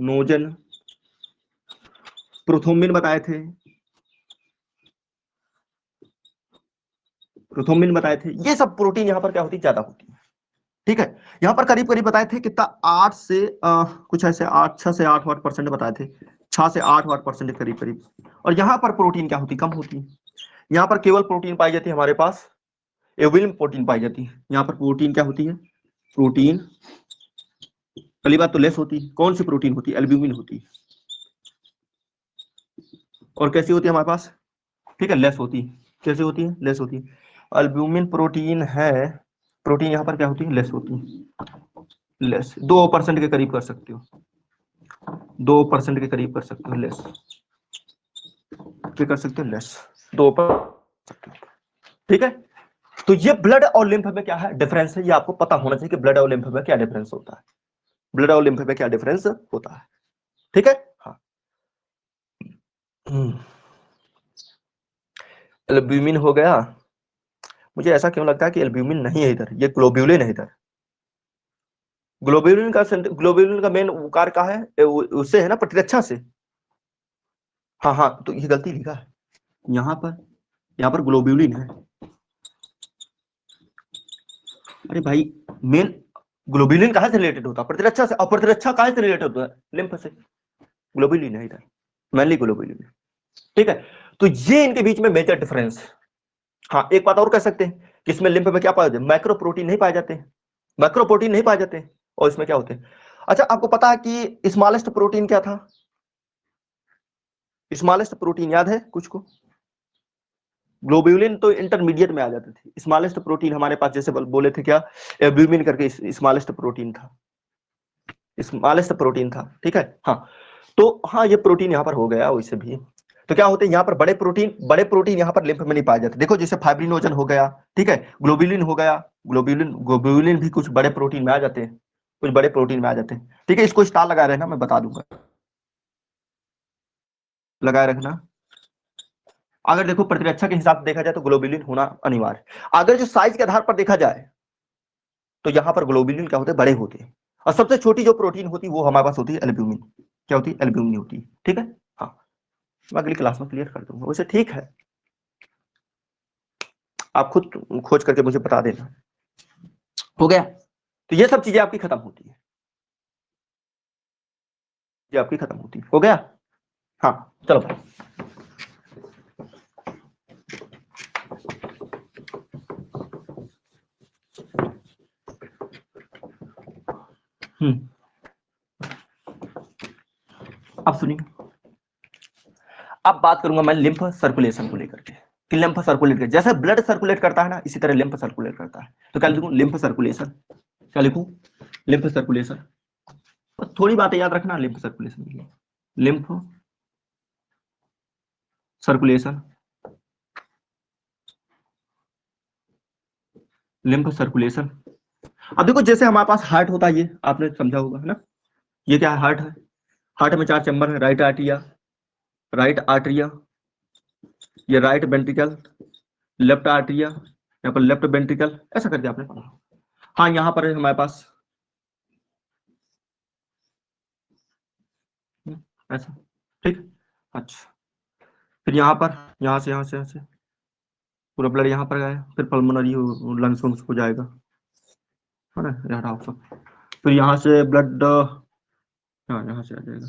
नोजन, प्रोथोमिन बताए थे, प्रोथोमिन बताए थे। ये सब प्रोटीन यहां पर क्या होती है? ज्यादा होती है। ठीक है, यहां पर करीब करीब बताए थे कितना? 8 से कुछ ऐसे 6 से 8% बताए थे, 6 से 8% के करीब करीब। और यहां पर प्रोटीन क्या होती? कम होती है। यहां पर केवल प्रोटीन पाई जाती है हमारे पास, एविलिन प्रोटीन पाई जाती है। यहां पर प्रोटीन क्या होती है? प्रोटीन पहली बात तो लेस होती है। कौन सी प्रोटीन होती है? एल्ब्यूमिन होती है। और कैसी होती है हमारे पास? ठीक है, लेस होती है। कैसे होती है? लेस होती है। अल्ब्यूमिन प्रोटीन है, प्रोटीन यहां पर क्या होती है? लेस होती है, लेस 2% के करीब कर सकते हो, 2% के करीब कर सकते हो लेस, क्या कर सकते हो? लेस 2%। ठीक है, तो ये ब्लड और लिम्फ में क्या है? डिफरेंस है। ये आपको पता होना चाहिए कि ब्लड और लिम्फ में क्या डिफरेंस होता है, ब्लड और लिम्फ में क्या डिफरेंस होता है। ठीक है, हाँ। एल्ब्यूमिन हो गया, मुझे ऐसा क्यों लगता है कि एल्ब्यूमिन नहीं है इधर, ये ग्लोब्यूलिन है इधर। ग्लोब्यूलिन का मेन कार्य का है, उससे है ना, प्रतिरक्षा से। हाँ हाँ, तो ये गलती लिखा है, यहाँ पर ग्लोब्यूलिन है। अरे भाई, मेन ग्लोब्यूलिन कहाँ से रिलेटेड होता है? प्रतिरक्षा से। और प्रतिरक्षा कहाँ से रिलेटेड होता है? लिम्फ से। ग्लोब्यूलिन है इधर, मेनली ग्लोब्यूलिन है। ठीक है, तो ये इनके बीच में मेजर डिफरेंस। हाँ, एक बात और कह सकते हैं कि इसमें लिम्फ में क्या पाया जाता है? मैक्रो प्रोटीन नहीं पाए जाते हैं, मैक्रो प्रोटीन नहीं पाए जाते हैं। और इसमें क्या होते हैं? अच्छा, आपको पता है कि स्मॉलेस्ट प्रोटीन क्या था? स्मॉलेस्ट प्रोटीन याद है कुछ को? ग्लोब्यूलिन तो इंटरमीडिएट में आ जाते थे। स्मॉलेस्ट प्रोटीन हमारे पास जैसे बोले थे क्या, एल्ब्यूमिन करके स्मॉलेस्ट प्रोटीन था, स्मॉलेस्ट प्रोटीन था। ठीक है, हाँ। तो हाँ, ये प्रोटीन यहाँ पर हो गया वैसे भी। तो क्या होते हैं यहाँ पर बड़े प्रोटीन यहाँ पर लिम्फ में नहीं पाए जाते। देखो जैसे फाइब्रिनोजन हो गया, ठीक है, ग्लोब्यूलिन हो गया, ग्लोब्यूलिन भी कुछ बड़े प्रोटीन में आ जाते हैं, कुछ बड़े प्रोटीन में आ जाते हैं। ठीक है, इसको स्टार लगाए रहना, मैं बता दूंगा, लगाए रखना। अगर देखो प्रतिरक्षा के हिसाब से देखा जाए तो ग्लोब्यूलिन होना अनिवार्य। अगर जो साइज के आधार पर देखा जाए तो यहाँ पर ग्लोब्यूलिन क्या होते हैं? बड़े होते हैं। और सबसे छोटी जो प्रोटीन होती है वो हमारे पास होती है एल्ब्यूमिन। क्या होती है? एल्ब्यूमिन होती है। ठीक है, हाँ, मैं अगली क्लास में क्लियर कर दूंगा वैसे। ठीक है, आप खुद खोज करके मुझे बता देना। हो गया? तो ये सब चीजें आपकी खत्म होती है, ये आपकी खत्म होती है। हो गया? हाँ, चलो भाई। अब सुनिए, अब बात करूंगा मैं लिम्फ सर्कुलेशन को लेकर के कि लिम्फ सर्कुलेट कर, जैसे ब्लड सर्कुलेट करता है ना, इसी तरह लिम्फ सर्कुलेट करता है। तो क्या लिखूं? Lymph circulation. क्या लिखूं? Lymph circulation. थोड़ी बातें याद रखना लिम्फ सर्कुलेशन के लिए। Lymph circulation, lymph circulation. अब देखो जैसे हमारे पास हार्ट होता है, ये आपने समझा होगा, है ना? ये क्या है? हार्ट है। हार्ट में 4 चैम्बर है, राइट आर्टिया, राइट आर्टरिया, ये राइट वेंट्रिकल, लेफ्ट आर्टरिया, यहाँ पर लेफ्ट वेंट्रिकल, ऐसा करके आपने पढ़ा। हाँ, यहाँ पर है हमारे पास ऐसा। ठीक, अच्छा। फिर यहाँ पर, यहाँ से पूरा ब्लड यहाँ पर गया, फिर पल्मोनरी लंग्स वंग्स को जाएगा, है ना? यहाँ सब। फिर यहाँ से ब्लड, हाँ, यहाँ से आ जाएगा।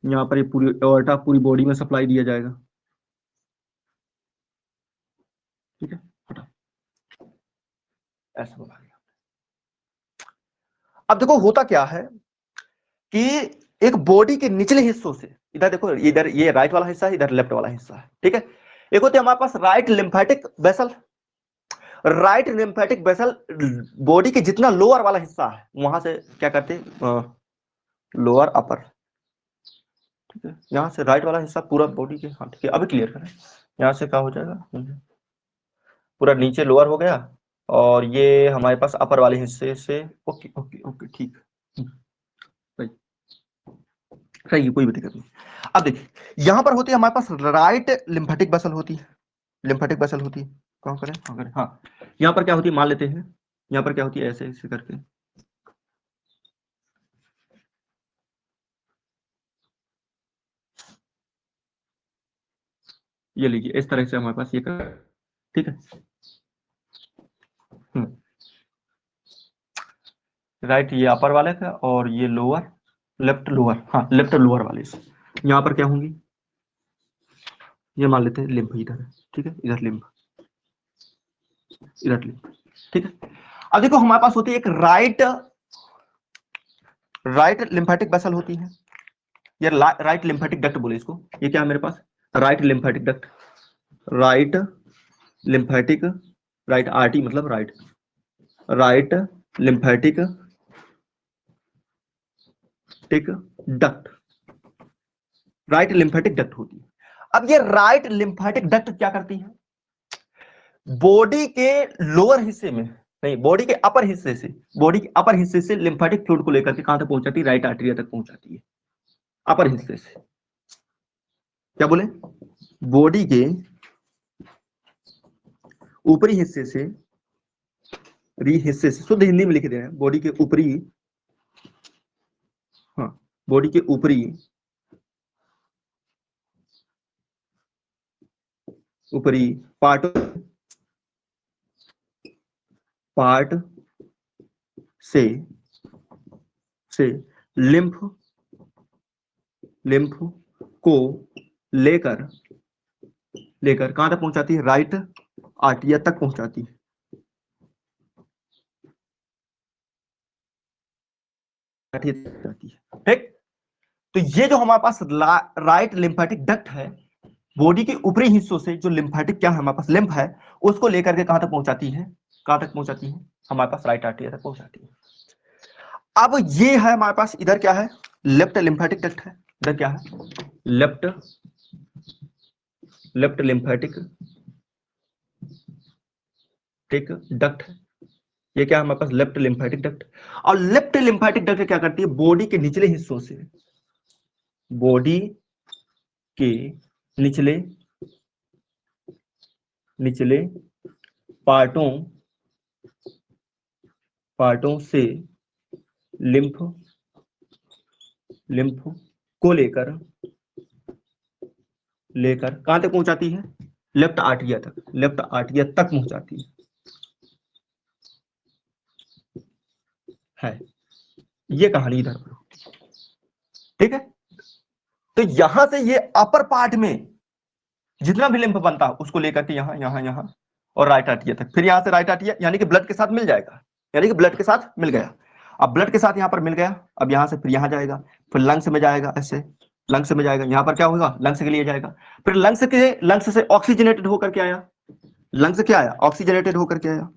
यहाँ पर ये पूरी एओर्टा पूरी बॉडी में सप्लाई दिया जाएगा। ठीक है, ऐसा बना दिया। अब देखो होता क्या है कि एक बॉडी के निचले हिस्सों से, इधर देखो, इधर ये राइट वाला हिस्सा है, इधर लेफ्ट वाला हिस्सा है। ठीक है, एक होते हमारे पास right lymphatic vessel. Right lymphatic vessel body के जितना लोअर वाला हिस्सा है वहां से क्या करते हैं? Lower upper. ठीक है, यहाँ से राइट वाला हिस्सा पूरा बॉडी के, हाँ ठीक है, अभी क्लियर करें। यहाँ से क्या हो जाएगा? पूरा नीचे लोअर हो गया, और ये हमारे पास अपर वाले हिस्से से। ओके ओके ओके, ठीक, सही सही है, कोई भी दिक्कत नहीं। अब देखिए, यहाँ पर होती है हमारे पास राइट लिम्फेटिक वेसल होती है, लिम्फेटिक वेसल होती है। कहाँ करें? हाँ करें, हाँ। यहाँ पर क्या होती है मान लेते हैं, यहाँ पर क्या होती है, ऐसे ऐसे करके, ये लीजिए, इस तरह से हमारे पास ये कर, ठीक है। राइट ये अपर वाले का, और ये लोअर, लेफ्ट लोअर, हाँ लेफ्ट लोअर वाले से। यहाँ पर क्या होंगी? ये मान लेते हैं लिम्फ इधर है, ठीक है, इधर लिम्फ, इधर लिम्फ। ठीक है, अब देखो हमारे पास होती है एक राइट लिम्फेटिक वेसल होती है, ये राइट लिम्फेटिक डक्ट बोले इसको। ये क्या है मेरे पास? Right lymphatic duct, right lymphatic, right RT मतलब right, right lymphatic tic duct, right lymphatic duct होती है। अब ये राइट लिम्फेटिक डक्ट क्या करती है? बॉडी के लोअर हिस्से में नहीं, बॉडी के अपर हिस्से से, बॉडी के अपर हिस्से से लिम्फेटिक फ्लूइड को लेकर के कहां तक पहुंचाती है? राइट आर्टरिया तक पहुंचाती है, अपर हिस्से से। क्या बोले, बॉडी के ऊपरी हिस्से से, हिस्से से, शुद्ध हिंदी में लिख दे रहे हैं, बॉडी के ऊपरी, हाँ, बॉडी के ऊपरी पार्ट से लिम्फ को लेकर कहां तक पहुंचाती है, राइट आर्टिया तक पहुंचाती है। ठीक, तो ये जो हमारे पास राइट लिम्फेटिक डक्ट है, बॉडी के ऊपरी हिस्सों से जो लिम्फेटिक क्या है हमारे पास, लिम्फ है, उसको लेकर के कहां तक पहुंचाती है, हमारे पास राइट आर्टिया तक पहुंचाती है। अब ये है हमारे पास, इधर क्या है, लेफ्ट लिम्फेटिक डक्ट है, इधर क्या है, लेफ्ट लिम्फेटिक डक्ट है, ये क्या है हमारे पास, लेफ्ट लिम्फेटिक डक्ट। और लेफ्ट लिम्फेटिक डक्ट क्या करती है, बॉडी के निचले हिस्सों से, बॉडी के निचले पार्टों से लिम्फ को लेकर कहां तक पहुंचाती है, लेफ्ट आर्टिया तक पहुंचाती है। ये कहानी इधर, ठीक है। तो यहां से ये अपर पार्ट में जितना भी लिम्फ बनता है उसको लेकर के यहां और राइट आर्टिया तक, फिर यहां से राइट आर्टिया, यानी कि ब्लड के साथ मिल जाएगा, यानी कि ब्लड के साथ मिल गया। अब ब्लड के साथ यहां पर मिल गया, अब यहां से फिर यहां जाएगा, फिर लंग्स में जाएगा, ऐसे लंग्स में जाएगा, यहां पर क्या होगा, लंग्स के लिए जाएगा, फिर लंग्स से ऑक्सीजनेटेड होकर के आया, लंग्स क्या आया, ऑक्सीजनेटेड होकर के आया,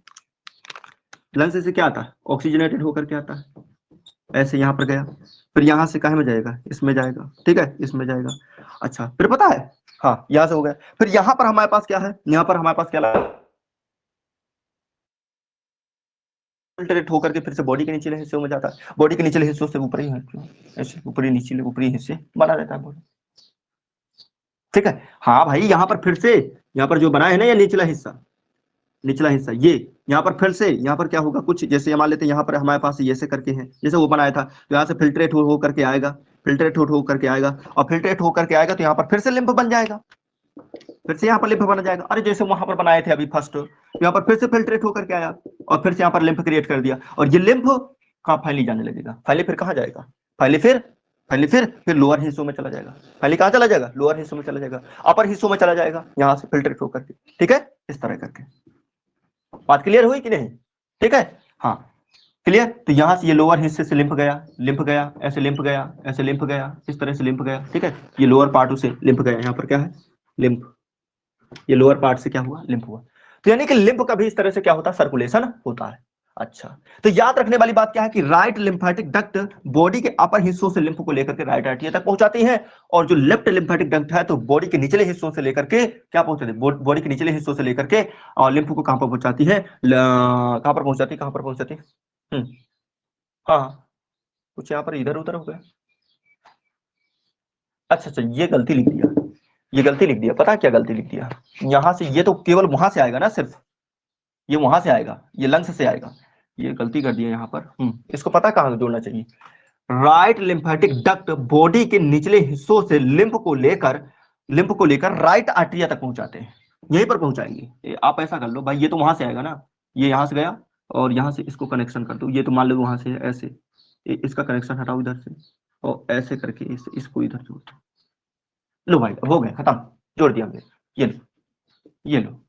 लंग्स से क्या आता है, ऑक्सीजनेटेड होकर के आता है, ऐसे यहां पर गया, फिर यहां से कहां में जाएगा, इसमें जाएगा, ठीक है, इसमें जाएगा। अच्छा, फिर पता है, हाँ, यहां से हो गया, फिर यहां पर हमारे पास क्या है, यहां पर हमारे पास क्या फिल्टरेट होकर के फिर से बॉडी के निचले हिस्सों में जाता है, बॉडी के निचले हिस्सों से ऊपरी, ऐसे ऊपरी हिस्से बना रहता है बॉडी, ठीक है। हाँ भाई, यहाँ पर फिर से, यहाँ पर जो बना है ना ये निचला हिस्सा ये, यहाँ पर फिर से, यहाँ पर क्या होगा, कुछ जैसे मान लेते हैं, यहाँ पर हमारे पास ये ऐसे करके है, जैसे वो बनाया था, तो यहाँ से फिल्ट्रेट हो करके आएगा, और फिल्ट्रेट होकर के आएगा, तो यहाँ पर फिर से लिम्फ बन जाएगा, फिर से यहाँ पर लिम्फ बन जाएगा, अरे जैसे वहां पर बनाए थे अभी फर्स्ट, यहाँ पर फिर से फिल्ट्रेट होकर के आया, और फिर से यहाँ पर लिम्फ क्रिएट कर दिया, और ये लिम्फ कहाँ फैली जाने लगेगा, फैली फिर कहाँ जाएगा, फिर लोअर हिस्सों में चला जाएगा, फैली कहाँ चला जाएगा, लोअर हिस्सों में चला जाएगा, अपर हिस्सों में चला जाएगा, यहाँ से फिल्ट्रेट होकर के, ठीक है, इस तरह करके। बात क्लियर हुई कि नहीं, ठीक है, हाँ क्लियर। तो यहां से ये लोअर हिस्से से लिम्फ गया, ऐसे लिम्फ गया, इस तरह से लिम्फ गया, ठीक है, ये लोअर पार्ट से लिम्फ गया, यहाँ पर क्या है, लिम्फ, ये लोअर पार्ट से क्या हुआ, लिम्फ हुआ। तो यानी कि लिम्फ का भी इस तरह से क्या होता है, सर्कुलेशन होता है। अच्छा, तो याद रखने वाली बात क्या है कि राइट लिम्फेटिक डक्ट बॉडी के अपर हिस्सों से लिम्फ को लेकर के राइट आर्टिया तक पहुंचाती है, और जो लेफ्ट लिम्फेटिक डक्ट है तो बॉडी के निचले हिस्सों से लेकर के क्या पहुंचाती है, बॉडी के निचले हिस्सों से लेकर के और लिम्फ को कहां पर पहुंचाती है, कहां पर पहुंचाती है, हाँ हाँ, कुछ यहाँ पर इधर उधर हो गया, अच्छा, ये गलती लिख दिया, पता है क्या गलती लिख दिया, यहां से ये तो केवल वहां से आएगा ना, सिर्फ ये वहां से आएगा, ये लंग्स से आएगा, ये गलती कर दिया यहाँ पर, इसको पता कहां जोड़ना चाहिए, राइट लिम्फेटिक डक्ट बॉडी के निचले हिस्सों से लिम्फ को लेकर राइट आर्टरिया तक पहुंचाते हैं, यहीं पर पहुंचाएंगे। आप ऐसा कर लो भाई, ये तो वहां से आएगा ना, ये यहां से गया, और यहां से इसको कनेक्शन कर दो, ये तो मान लो वहां से ऐसे, इसका कनेक्शन हटाओ इधर से, और ऐसे करके इसको इधर जोड़ दो, लो भाई हो गया, खत्म, जोड़ दिया हमने, ये लो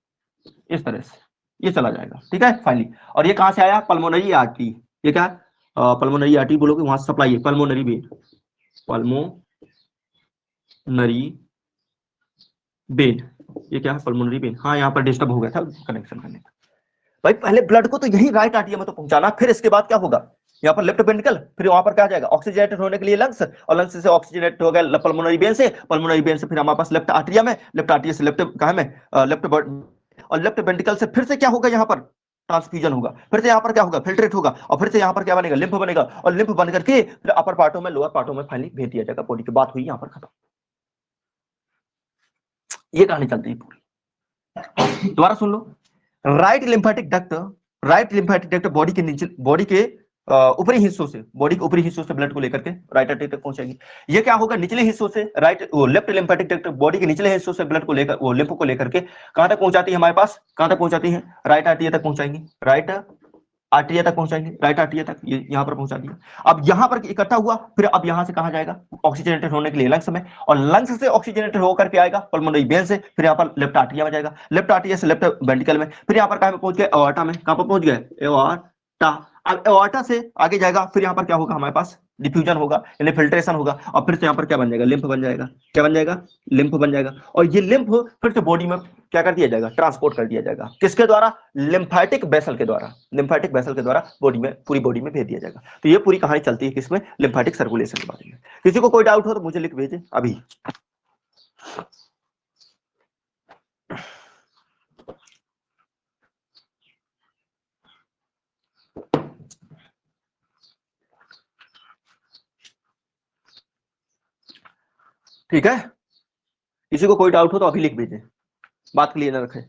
इस तरह से ये चला जाएगा, ठीक है फाइनली। और ये कहां से आया, पल्मोनरी आर्टरी, ये क्या है, पल्मोनरी आर्टरी बोलोगे, वहां से सप्लाई है, पल्मोनरी वेन, ये क्या है, पल्मोनरी वेन, हाँ यहाँ पर डिस्टर्ब हो गया था कनेक्शन करने का। भाई पहले ब्लड को तो यही राइट आर्टरी में तो पहुंचाना, फिर इसके बाद क्या होगा, यहाँ पर लेफ्ट वेंट्रिकल, फिर वहां पर क्या जाएगा, ऑक्सीजनेटेड होने के लिए लंग्स, और लंग्स से ऑक्सीजनेटेड हो गया पल्मोनरी वेन से, फिर हमारे पास लेफ्ट आर्टरिया में, लेफ्ट आर्टरिया से लेफ्ट कहां में, लेफ्ट, और लेफ्ट वेंट्रिकल से फिर से क्या होगा, यहाँ पर ट्रांसफ्यूजन होगा, फिर से यहाँ पर क्या होगा, फिल्ट्रेट होगा, और फिर से यहाँ पर क्या बनेगा, लिम्फ बनेगा, और लिम्फ बन करके फिर अपर पार्टों में, लोअर पार्टों में फाइनली भेज दिया जाएगा बॉडी की, बात हुई यहाँ पर खत्म। ये कहानी चलती है पूरी। दोबारा सुन लो। राइट लिम्फेटिक डक्ट बॉडी के नीचे, बॉडी के ऊपरी हिस्सों से, बॉडी के ऊपरी हिस्सों से ब्लड को लेकर के राइट आर्टरी तक पहुंचेगी। ये क्या होगा, निचले हिस्सों से राइट, वो लेफ्ट लिम्फेटिक डक्ट बॉडी के निचले हिस्सों से ब्लड को लेकर, वो लिम्फ को लेकर के कहां तक पहुंचाती है हमारे पास, कहां तक पहुंचाती है, राइट आर्टरी तक पहुंचाएंगी, राइट आर्टरिया तक पहुंचाएंगे, राइट आर्टरिया तक, ये यहां पर पहुंचा दिया। अब यहां पर इकट्ठा हुआ, फिर अब यहां से कहां जाएगा, ऑक्सीजनेटेड होने के लिए लंग्स में, और लंग्स से ऑक्सीजनेटेड होकर के आएगा पल्मोनरी वेन से, फिर यहां पर लेफ्ट आर्टरिया में जाएगा, लेफ्ट आर्टरिया से लेफ्ट वेंट्रिकल में, फिर यहां पर कहां पे पहुंच गए, एओर्टा में, कहां पर पहुंच गए, एओर्टा। अब एओर्टा से आगे जाएगा, फिर यहां पर क्या होगा हमारे पास, डिफ्यूजन होगा, यानी फिल्ट्रेशन होगा, और फिर से यहां पर क्या बन जाएगा, लिम्फ बन जाएगा, क्या बन जाएगा, लिम्फ बन जाएगा। और ये लिम्फ फिर से बॉडी में क्या कर दिया जाएगा, ट्रांसपोर्ट कर दिया जाएगा, किसके द्वारा, लिम्फेटिक वेसल के द्वारा, लिम्फेटिक वेसल के द्वारा बॉडी में, पूरी बॉडी में भेज दिया जाएगा। तो ये पूरी कहानी चलती है किसमें, लिम्फेटिक सर्कुलेशन के बारे में। किसी को कोई डाउट हो तो मुझे लिख भेजे अभी। ठीक है, किसी को कोई डाउट हो तो अभी लिख भेजे, बात क्लियर ना रखे।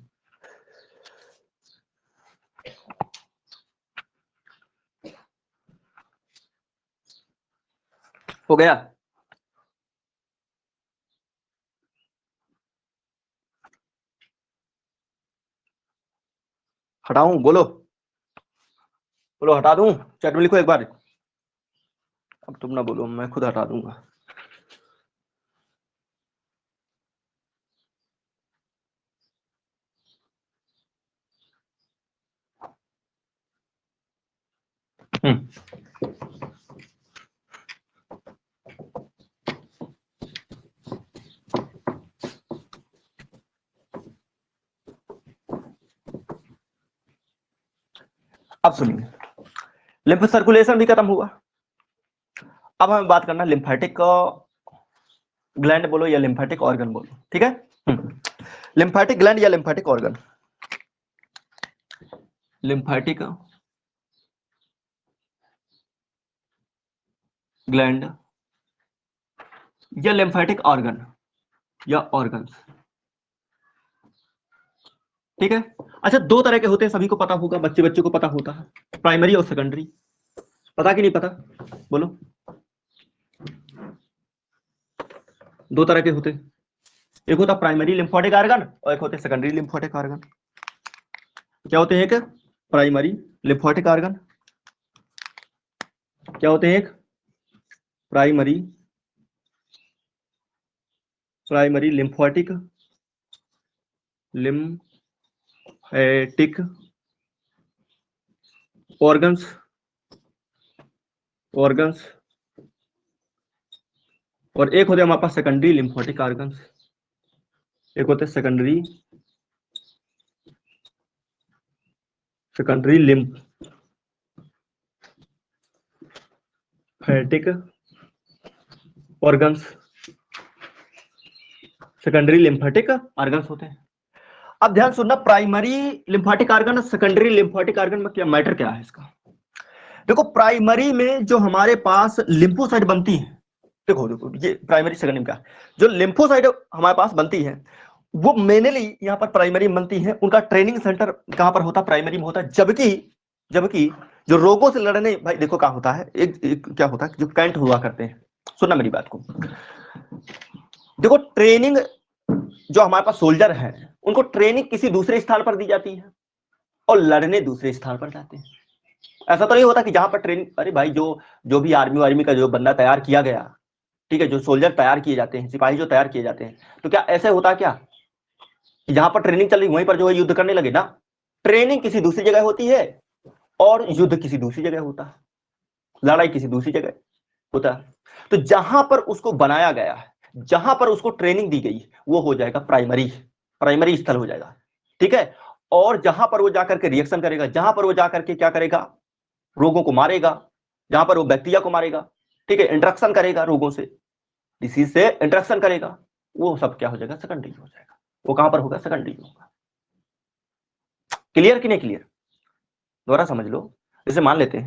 हो गया, हटाऊं, बोलो बोलो, हटा दूं, चैट में लिखो एक बार। अब तुम ना बोलो, मैं खुद हटा दूंगा। अब सुनिए, लिम्फ सर्कुलेशन भी खत्म हुआ। अब हमें बात करना लिम्फेटिक ग्लैंड बोलो या लिम्फेटिक ऑर्गन बोलो, ठीक है। लिम्फेटिक ग्लैंड या लिम्फेटिक ऑर्गन, लिम्फेटिक ग्लैंड या लिम्फेटिक ऑर्गन या ऑर्गन्स, ठीक है। अच्छा, दो तरह के होते हैं, सभी को पता होगा, बच्चे बच्चे को पता होता है, प्राइमरी और सेकेंडरी। पता कि नहीं पता, बोलो। दो तरह के होते हैं, एक होता प्राइमरी लिम्फोटिक ऑर्गन और एक होते सेकेंडरी लिम्फोटिक ऑर्गन। क्या होते हैं, एक प्राइमरी लिम्फोटिक ऑर्गन, क्या होते हैं, एक प्राइमरी लिम्फोटिक ऑर्गन्स और एक होते हमारे पास सेकेंडरी लिम्फोटिक ऑर्गन्स, एक होते secondary lymphatic organs, secondary lymphatic organs होते हैं। अब ध्यान सुनना, प्राइमरी लिम्फेटिक ऑर्गन और सेकेंडरी लिम्फेटिक ऑर्गन में क्या मैटर, क्या है इसका। देखो, प्राइमरी में जो हमारे पास लिम्फोसाइट बनती है, देखो देखो ये प्राइमरी सेकेंडरी का, जो लिम्फोसाइट हमारे पास बनती है वो मेनली यहाँ पर प्राइमरी में बनती है। उनका ट्रेनिंग सेंटर कहां पर होता है, प्राइमरी में होता है। जबकि जो रोगों से लड़ने, भाई देखो क्या होता है, एक क्या होता है, जो कैंट हुआ करते हैं, सुनना मेरी बात को। देखो, ट्रेनिंग जो हमारे पास सोल्जर है उनको ट्रेनिंग किसी दूसरे स्थान पर दी जाती है और लड़ने दूसरे स्थान पर जाते हैं। ऐसा तो नहीं होता कि जहां पर ट्रेनिंग, अरे भाई जो भी आर्मी का जो बंदा तैयार किया गया, ठीक है, जो सोल्जर तैयार किए जाते हैं, सिपाही जो तैयार किए जाते हैं, तो क्या ऐसे होता क्या कि जहां पर ट्रेनिंग चल रही वहीं पर जो है युद्ध करने लगे ना। ट्रेनिंग किसी दूसरी जगह होती है और युद्ध किसी दूसरी जगह होता है, लड़ाई किसी दूसरी जगह होता है। तो जहां पर उसको बनाया गया है, जहां पर उसको ट्रेनिंग दी गई, वो हो जाएगा प्राइमरी स्थल हो जाएगा, ठीक है। और जहां पर वो जाकर के रिएक्शन करेगा, जहां पर वो जाकर के क्या करेगा, रोगों को मारेगा, जहां पर वो बैक्टीरिया को मारेगा, ठीक है, इंटरेक्शन करेगा रोगों से, डिसीज से इंटरेक्शन करेगा, वो सब क्या हो जाएगा, सेकेंडरी हो जाएगा। वो कहां पर होगा, सेकेंडरी होगा। क्लियर कि नहीं क्लियर, दोबारा समझ लो। जैसे मान लेते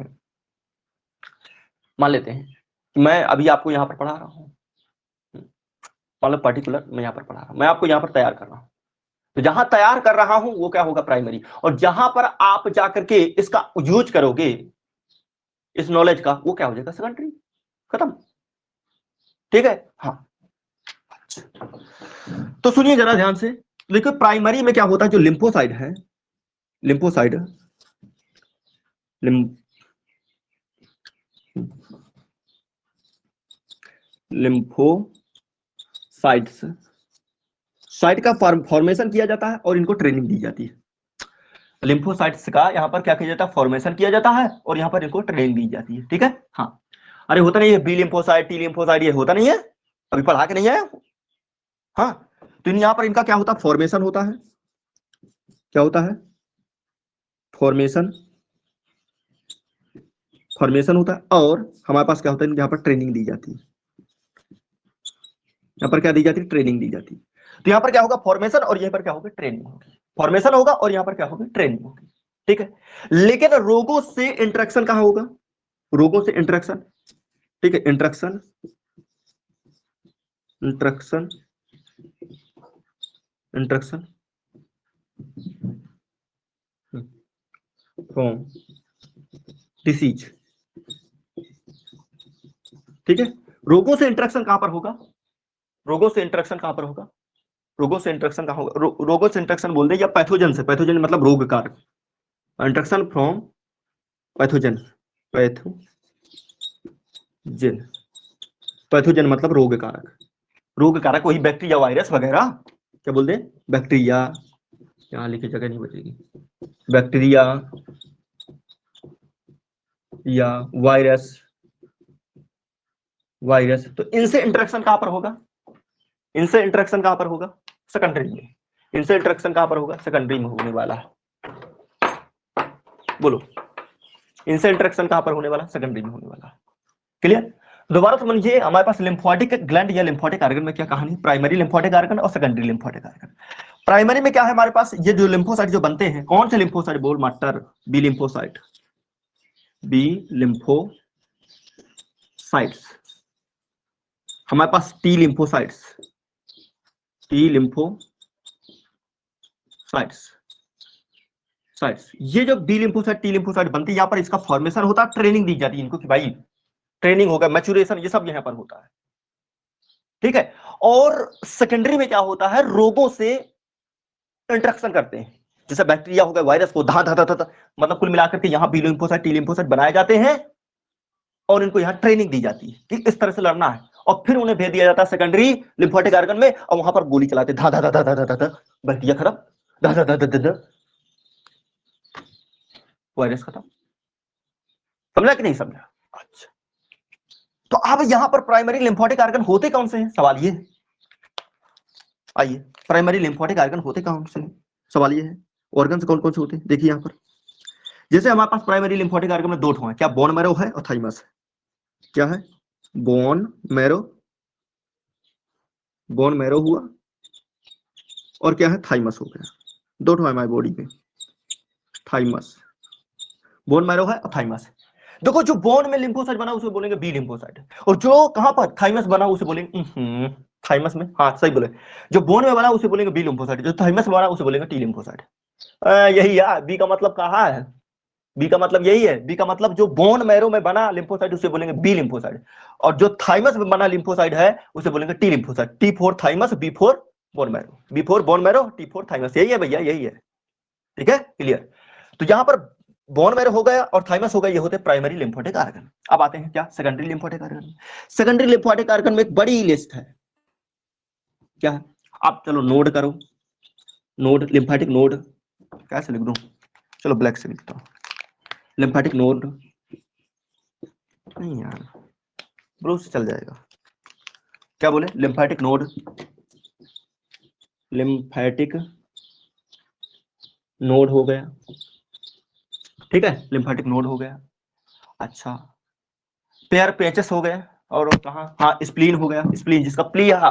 हैं कि मैं अभी आपको यहां पर पढ़ा रहा हूं मतलब पर्टिकुलर मैं यहाँ पर पढ़ा रहा हूं, मैं आपको यहाँ पर तैयार कर रहा हूं। तो जहां तैयार कर रहा हूं वो क्या होगा, प्राइमरी। और जहां पर आप जाकर के इसका यूज करोगे इस नॉलेज का, वो क्या हो जाएगा, सेकेंडरी। खत्म। ठीक है। हाँ, तो सुनिए जरा ध्यान से। देखो प्राइमरी में क्या होता है, जो लिम्फोसाइड है, लिम्फोसाइड, लिम्फोसाइट्स, साइट का फॉर्मेशन किया जाता है और इनको ट्रेनिंग दी जाती है। लिम्फोसाइट्स का यहाँ पर क्या किया जाता है, फॉर्मेशन किया जाता है और यहाँ पर इनको ट्रेनिंग दी जाती है। ठीक है। हाँ, अरे होता नहीं है बी लिम्फोसाइट, टी लिम्फोसाइट, ये होता नहीं है, अभी पढ़ा के नहीं है। हाँ, तो यहाँ पर इनका क्या होता है, फॉर्मेशन होता है। क्या होता है, फॉर्मेशन, फॉर्मेशन होता है। और हमारे पास क्या होता है, यहाँ पर ट्रेनिंग दी जाती है। यहाँ पर क्या दी जाती है, ट्रेनिंग दी जाती है। तो यहाँ पर क्या होगा, फॉर्मेशन, और यहाँ पर क्या होगा, ट्रेनिंग होगी। फॉर्मेशन होगा और यहाँ पर क्या होगी, ट्रेनिंग होगी। ठीक है। लेकिन रोगों से इंटरेक्शन कहां होगा, रोगों से इंटरेक्शन। ठीक है, interaction, interaction, interaction from disease. ठीक है। रोगों से इंटरेक्शन कहां पर होगा, रोगों से इंटरेक्शन कहां पर होगा, रोगों से इंटरेक्शन कहां होगा, रोगों से इंटरेक्शन बोल दे, या पैथोजन से, पैथोजन मतलब रोग कारक, interaction from pathogen, pathogen, pathogen मतलब रोग कारक, रोग कारक वही बैक्टीरिया वायरस वगैरह। क्या बोल दे, बैक्टीरिया, यहां लिखी जगह नहीं बचेगी, बैक्टीरिया या वायरस, वायरस। तो इनसे इंटरेक्शन कहां पर होगा, इनसे इंटरेक्शन कहां पर होगा, सेकेंडरी में। इनसे इंटरेक्शन कहां पर होगा, सेकेंडरी में होने वाला है। बोलो, इनसे इंटरेक्शन कहां पर होने वाला, सेकेंडरी में होने वाला। क्लियर। दोबारा समझिए, हमारे पास लिम्फोटिक ग्लैंड या लिम्फोटिक आर्गन में क्या कहानी, प्राइमरी लिम्फोटिक आर्गन और सेकेंडरी लिम्फोटिक आर्गन। प्राइमरी में क्या है हमारे पास, ये जो लिम्फोसाइट जो बनते हैं, कौन से लिम्फोसाइट, बोल master, B lymphocyte, B lymphocytes. हमारे पास T lymphocytes, T lymphocytes, cytes. ये जो बी लिम्फोसाइट टी लिम्फोसाइट बनती है, यहाँ पर इसका फॉर्मेशन होता है, ट्रेनिंग दी जाती है इनको कि भाई ट्रेनिंग होगा, मैच्योरेशन, ये सब यहाँ पर होता है। ठीक है। और सेकेंडरी में क्या होता है, रोगों से इंटरेक्शन करते हैं, जैसे बैक्टीरिया हो गया, वायरस को धा धा धा धा, मतलब कुल मिलाकर के यहाँ बी लिम्फोसाइट टी लिम्फोसाइट बनाए जाते हैं और इनको यहाँ ट्रेनिंग दी जाती है कि इस तरह से लड़ना है, और फिर उन्हें भेज दिया जाता है सेकेंडरी लिम्फोटिक ऑर्गन में, और वहां पर गोली चलाते धा धा धा धा धा धा धा, बैक्टीरिया खत्म, धा धा धा धा धा, वायरस खत्म। समझा कि नहीं समझा। अच्छा, तो अब यहां पर प्राइमरी लिम्फोटिक ऑर्गन होते कौन से हैं, सवाल ये। आइए, प्राइमरी लिम्फोटिक ऑर्गन होते कौन से हैं, सवाल ये है। ऑर्गन कौन कौन से होते हैं, देखिए यहां पर। जैसे हमारे पास प्राइमरी लिम्फोटिक ऑर्गन में दो ठो है, क्या बोन मैरो है और थाइमस है। क्या है, बोन मैरो, बोन मैरो हुआ, और क्या है, थाइमस हो गया। दो ठो है हमारी बॉडी में, थाइमस, बोन मैरो है और थाइमस है। देखो, जो बोन में लिम्फोसाइट बना उसे बोलेंगे बी लिम्फोसाइट, और जो कहां पर थाइमस बना उसे बोलेंगे थाइमस में, हाँ सही बोले, जो बोन में बना उसे बोलेंगे बी लिम्फोसाइट, जो थाइमस में बना उसे बोलेंगे टी लिम्फोसाइट। यही है, बी का मतलब कहा है, बी का मतलब यही है, बी का मतलब जो बोन मैरो में बना लिम्फोसाइट उसे बोलेंगे बी लिम्फोसाइट, और जो थाइमस में बना लिम्फोसाइट है उसे बोलेंगे T lymphocyte. T for thymus, B for bone marrow, B for bone marrow, T for thymus, यही है भैया, यही है। ठीक है, क्लियर। तो यहां पर बोन मैरो हो गया और थाइमस हो गया, ये होते प्राइमरी लिम्फोटिक ऑर्गन। अब आते हैं क्या, secondary lymphatic organ. Secondary lymphatic organ में एक बड़ी लिस्ट है, क्या है, आप चलो नोड करो, नोड, लिम्फेटिक नोड, कैसे लिख दूं, चलो ब्लैक से लिखता हूं, लिम्फेटिक नोड, नहीं यार ब्लू से चल जाएगा, क्या बोले, लिम्फेटिक नोड, लिम्फेटिक नोड हो गया। ठीक है, लिम्फेटिक नोड हो गया। अच्छा, पेयर पेचेस हो गए, और कहा, हाँ स्प्लीन हो गया, स्प्लीन जिसका प्लीहा,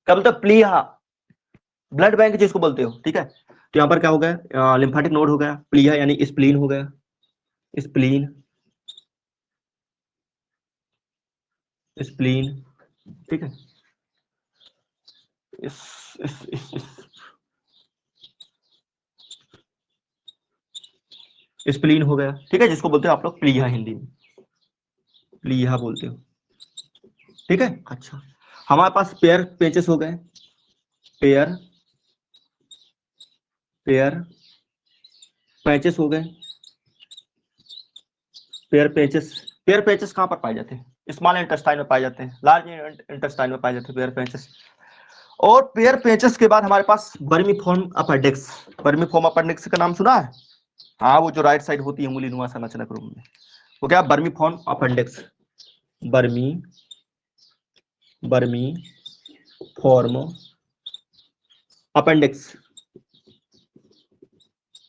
क्या बोलते हैं, प्लीहा, ब्लड बैंक जिसको बोलते हो। ठीक है, तो यहां पर क्या हो गया, लिम्फेटिक नोड हो गया, प्लीहा यानी स्प्लीन हो गया, स्प्लीन, स्प्लीन। ठीक है, स्प्लीन हो गया, ठीक है, जिसको बोलते हो आप लोग प्लीहा, हिंदी में प्लीहा बोलते हो, ठीक है। अच्छा, हमारे पास पेयर पेचेस हो गए, पेयर पेयर पैचेस हो गए। पेयर पेचेस कहां पर पाए जाते हैं? स्मॉल इंटेस्टाइन में पाए जाते हैं, लार्ज इंटेस्टाइन में पाए जाते हैं पेयर पेचेस। और पेयर पेचेस के बाद हमारे पास वर्मीफॉर्म अपेंडिक्स। वर्मीफॉर्म अपेंडिक्स का नाम सुना है? हाँ, वो जो राइट साइड होती है उंगलीनुमा संरचना के रूप में, वो क्या? Vermiform appendix. Vermiform appendix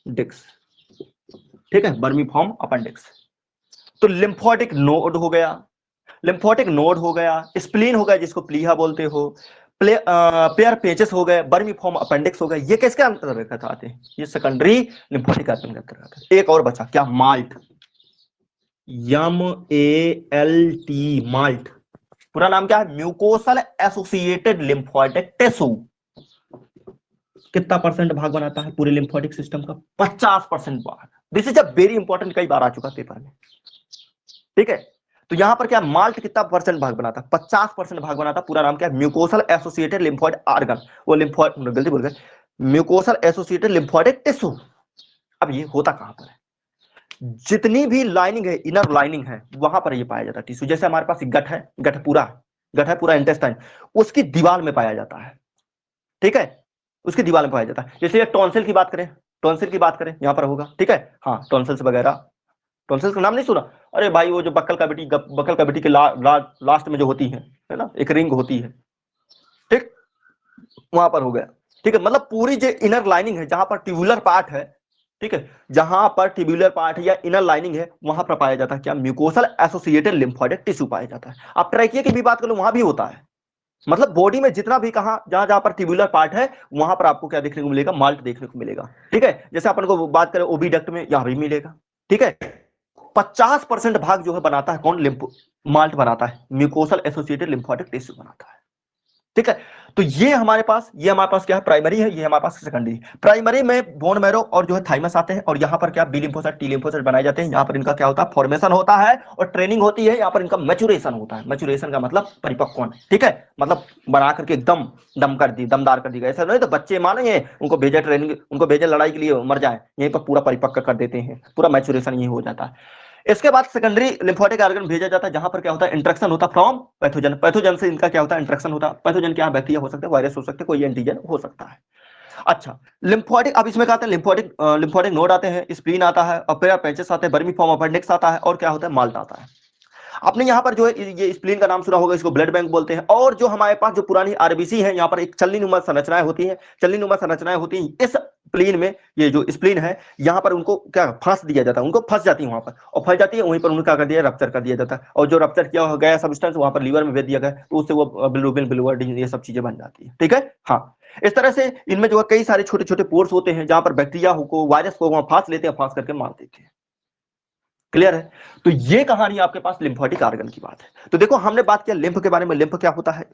dix, ठीक है, वर्मीफॉर्म अपेंडिक्स। तो लिम्फोटिक नोड हो गया, लिम्फोटिक नोड हो गया, स्प्लीन हो गया जिसको प्लीहा बोलते हो, पेयर पेचेस हो गए, वर्मीफॉर्म अपेंडिक्स हो गए। ये किसके अंतर्गत आते हैं? ये सेकेंडरी लिम्फोटिक ऑर्गन के अंतर्गत। एक और बचा क्या? MALT, MALT, MALT. पूरा नाम क्या है? Mucosal associated lymphoid tissue. कितना परसेंट भाग बनाता है पूरे लिम्फोटिक सिस्टम का? 50% भाग। This is a very important, कई बार आ चुका पेपर में, ठीक है। तो यहां पर क्या माल्ट कितना परसेंट भाग बनाता है? 50% भाग बनाता है। पूरा नाम क्या है? म्यूकोसल एसोसिएटेड लिम्फोइड ऑर्गन, वो लिम्फोइड, गलती बोल गए, म्यूकोसल एसोसिएटेड लिम्फोइटिक टिश्यू। अब ये होता कहां पर है? जितनी भी लाइनिंग है, इनर लाइनिंग है, वहां पर ये पाया जाता है टिश्यू। जैसे हमारे पास गट है, गट है पूरा इंटेस्टाइन, उसकी दीवार में पाया जाता है, ठीक है, उसकी दीवार में पाया जाता है। जैसे टॉन्सिल की बात करें, यहां पर होगा, ठीक है। हाँ, टॉन्सिल्स वगैरह, टॉन्सिल्स का नाम नहीं सुना? अरे भाई, वो जो बक्कल कैविटी के लास्ट में जो होती है ना, एक रिंग होती है, ठीक, वहां पर हो गया, ठीक है। मतलब पूरी जो इनर लाइनिंग है, जहां पर ट्यूबुलर पार्ट है, ठीक है, जहां पर ट्यूबुलर पार्ट या इनर लाइनिंग है, वहां पर पाया जाता है क्या? म्यूकोसल एसोसिएटेड लिम्फोइटिक टिश्यू पाया जाता है। अब ट्रैकिया की भी बात करो, वहां भी होता है। मतलब बॉडी में जितना भी कहा, जहां जहां पर ट्यूबुलर पार्ट है, वहां पर आपको क्या देखने को मिलेगा? माल्ट देखने को मिलेगा, ठीक है। जैसे अपन को बात करें ओविडक्ट में, यहां भी मिलेगा, ठीक है। 50% भाग जो है बनाता है कौन? माल्ट बनाता है, म्यूकोसल एसोसिएटेड लिम्फोटिक टिश्यू बनाता है, ठीक है। तो ये हमारे पास क्या है? प्राइमरी है, ये हमारे पास सेकेंडरी। प्राइमरी में बोन मैरो और जो है थाइमस आते हैं, और यहाँ पर क्या? बी लिम्फोसाइट, टी लिम्फोसाइट बनाए जाते हैं। यहाँ पर इनका क्या होता है? फॉर्मेशन होता है और ट्रेनिंग होती है। यहाँ पर इनका मैचुरेशन होता है। मैचुरेशन का मतलब परिपक्वन, ठीक है, मतलब बना करके एकदम दमदार कर दी गई। ऐसा नहीं तो बच्चे मानेंगे, उनको भेजा ट्रेनिंग, उनको भेजा लड़ाई के लिए मर जाए, यहीं पर पूरा परिपक्व कर देते हैं, पूरा मैचुरेशन यही हो जाता है। इसके बाद सेकेंडरी लिम्फोटिक ऑर्गन भेजा जाता है, जहां पर क्या होता है? इंट्रैक्शन होता है फ्रॉम पैथोजन। पैथोजन से इनका क्या होता है? इंट्रैक्शन होता है। पैथोजन क्या? बैक्टीरिया हो सकता है, वायरस हो सकते हैं, कोई एंटीजन हो सकता है। अच्छा, लिम्फोटिक, अब इसमें क्या आते हैं? लिम्फोटिक नोड आते हैं, स्प्लीन आता है, और पेयर पेचेस आते हैं, वर्मीफॉर्म अपेंडिक्स आता है, और क्या होता है? माल्ट आता है। आपने यहाँ पर जो है ये स्प्लीन का नाम सुना होगा, इसको ब्लड बैंक बोलते हैं। और जो हमारे पास जो पुरानी आरबीसी है, यहाँ पर एक छल्लीनुमा संरचनाएं होती हैं, इस प्लीन में, ये जो स्प्लीन है, यहाँ पर उनको क्या फांस दिया जाता है, उनको फंस जाती है वहां पर, और फंस जाती है वहीं पर उनको क्या कर दिया? रप्चर कर दिया जाता है। और जो रप्चर किया गया सब्सटेंस वहां पर लीवर में भेज दिया गया, तो उससे वो बिलिरुबिन, बिलिरुबिन, ये सब चीजें बन जाती है, ठीक है। हाँ, इस तरह से इनमें जो है कई सारे छोटे छोटे पोर्स होते हैं, जहां पर बैक्टीरिया को, वायरस को वहां फांस लेते हैं, फांस करके मार देते हैं। क्लियर है? तो ये कहानी आपके पास लिम्फोटिक ऑर्गन की बात है। तो देखो, हमने बात किया लिम्फ के बारे में, लिम्फ क्या होता है,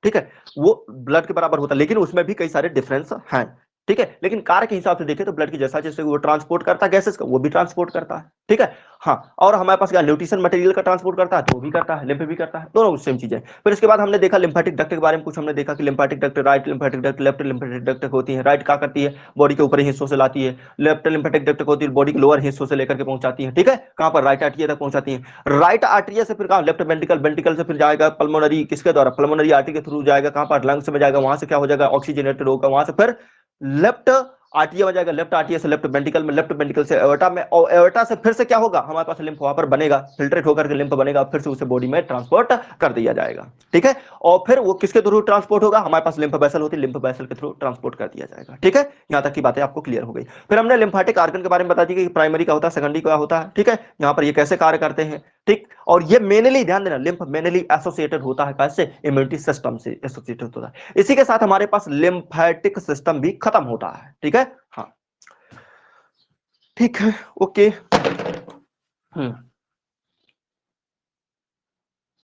ठीक है, वो ब्लड के बराबर होता है, लेकिन उसमें भी कई सारे डिफरेंस हैं, ठीक है। लेकिन कार्य के हिसाब से देखें तो ब्लड की जैसा जैसे वो ट्रांसपोर्ट करता है गैसेस का, वो भी ट्रांसपोर्ट करता है, ठीक है। हाँ, और हमारे पास क्या? न्यूट्रिशन मटेरियल का ट्रांसपोर्ट करता है, तो वो भी करता है, लिम्फ भी करता है, दोनों सेम चीजें। फिर इसके बाद हमने देखा लिम्फेटिक डक्ट के बारे में कुछ, हमने देखा कि lymphatic duct, right lymphatic duct, left lymphatic duct होती है। राइट क्या करती है? बॉडी के ऊपरी हिस्सों से लाती है। लेफ्ट लिम्फेटिक डक्ट होती है, बॉडी के लोअर हिस्सों से लेकर के पहुंचाती है, ठीक है। कहां पर? राइट आर्टरिया तक पहुंचाती है। राइट आर्टरिया से फिर कहां? लेफ्ट वेंट्रिकल, वेंट्रिकल से फिर जाएगा पल्मोनरी, किसके द्वारा? पल्मोनरी आर्टरी के थ्रू जाएगा, कहां पर? लंग्स में जाएगा, वहां से क्या हो जाएगा? ऑक्सीजनेटेड होगा, वहां से फिर लेफ्ट आर्टिया में जाएगा, लेफ्ट आर्टिया से लेफ्ट वेंट्रिकल में, लेफ्ट वेंट्रिकल से एओर्टा में, और एओर्टा से फिर से क्या होगा? हमारे पास लिम्फ वहां पर बनेगा, फिल्ट्रेट होकर के लिम्फ बनेगा, फिर से उसे बॉडी में ट्रांसपोर्ट कर दिया जाएगा, ठीक है। और फिर वो किसके थ्रू ट्रांसपोर्ट होगा? हमारे पास लिम्फ वेसल होती है, लिम्फ वेसल के थ्रू ट्रांसपोर्ट कर दिया जाएगा, ठीक है। यहां तक की बातें आपको क्लियर हो गई। फिर हमने लिम्फेटिक ऑर्गन के बारे में बता दी कि प्राइमरी का होता है, सेकेंडरी का होता है, ठीक है। यहाँ पर ये कैसे कार्य करते हैं, ठीक। और ये मेनली ध्यान देना, लिम्फ मेनली एसोसिएटेड होता है कैसे? इम्यूनिटी सिस्टम से एसोसिएटेड होता है। इसी के साथ हमारे पास लिम्फेटिक सिस्टम भी खत्म होता है, ठीक है। हाँ, ठीक है, ओके।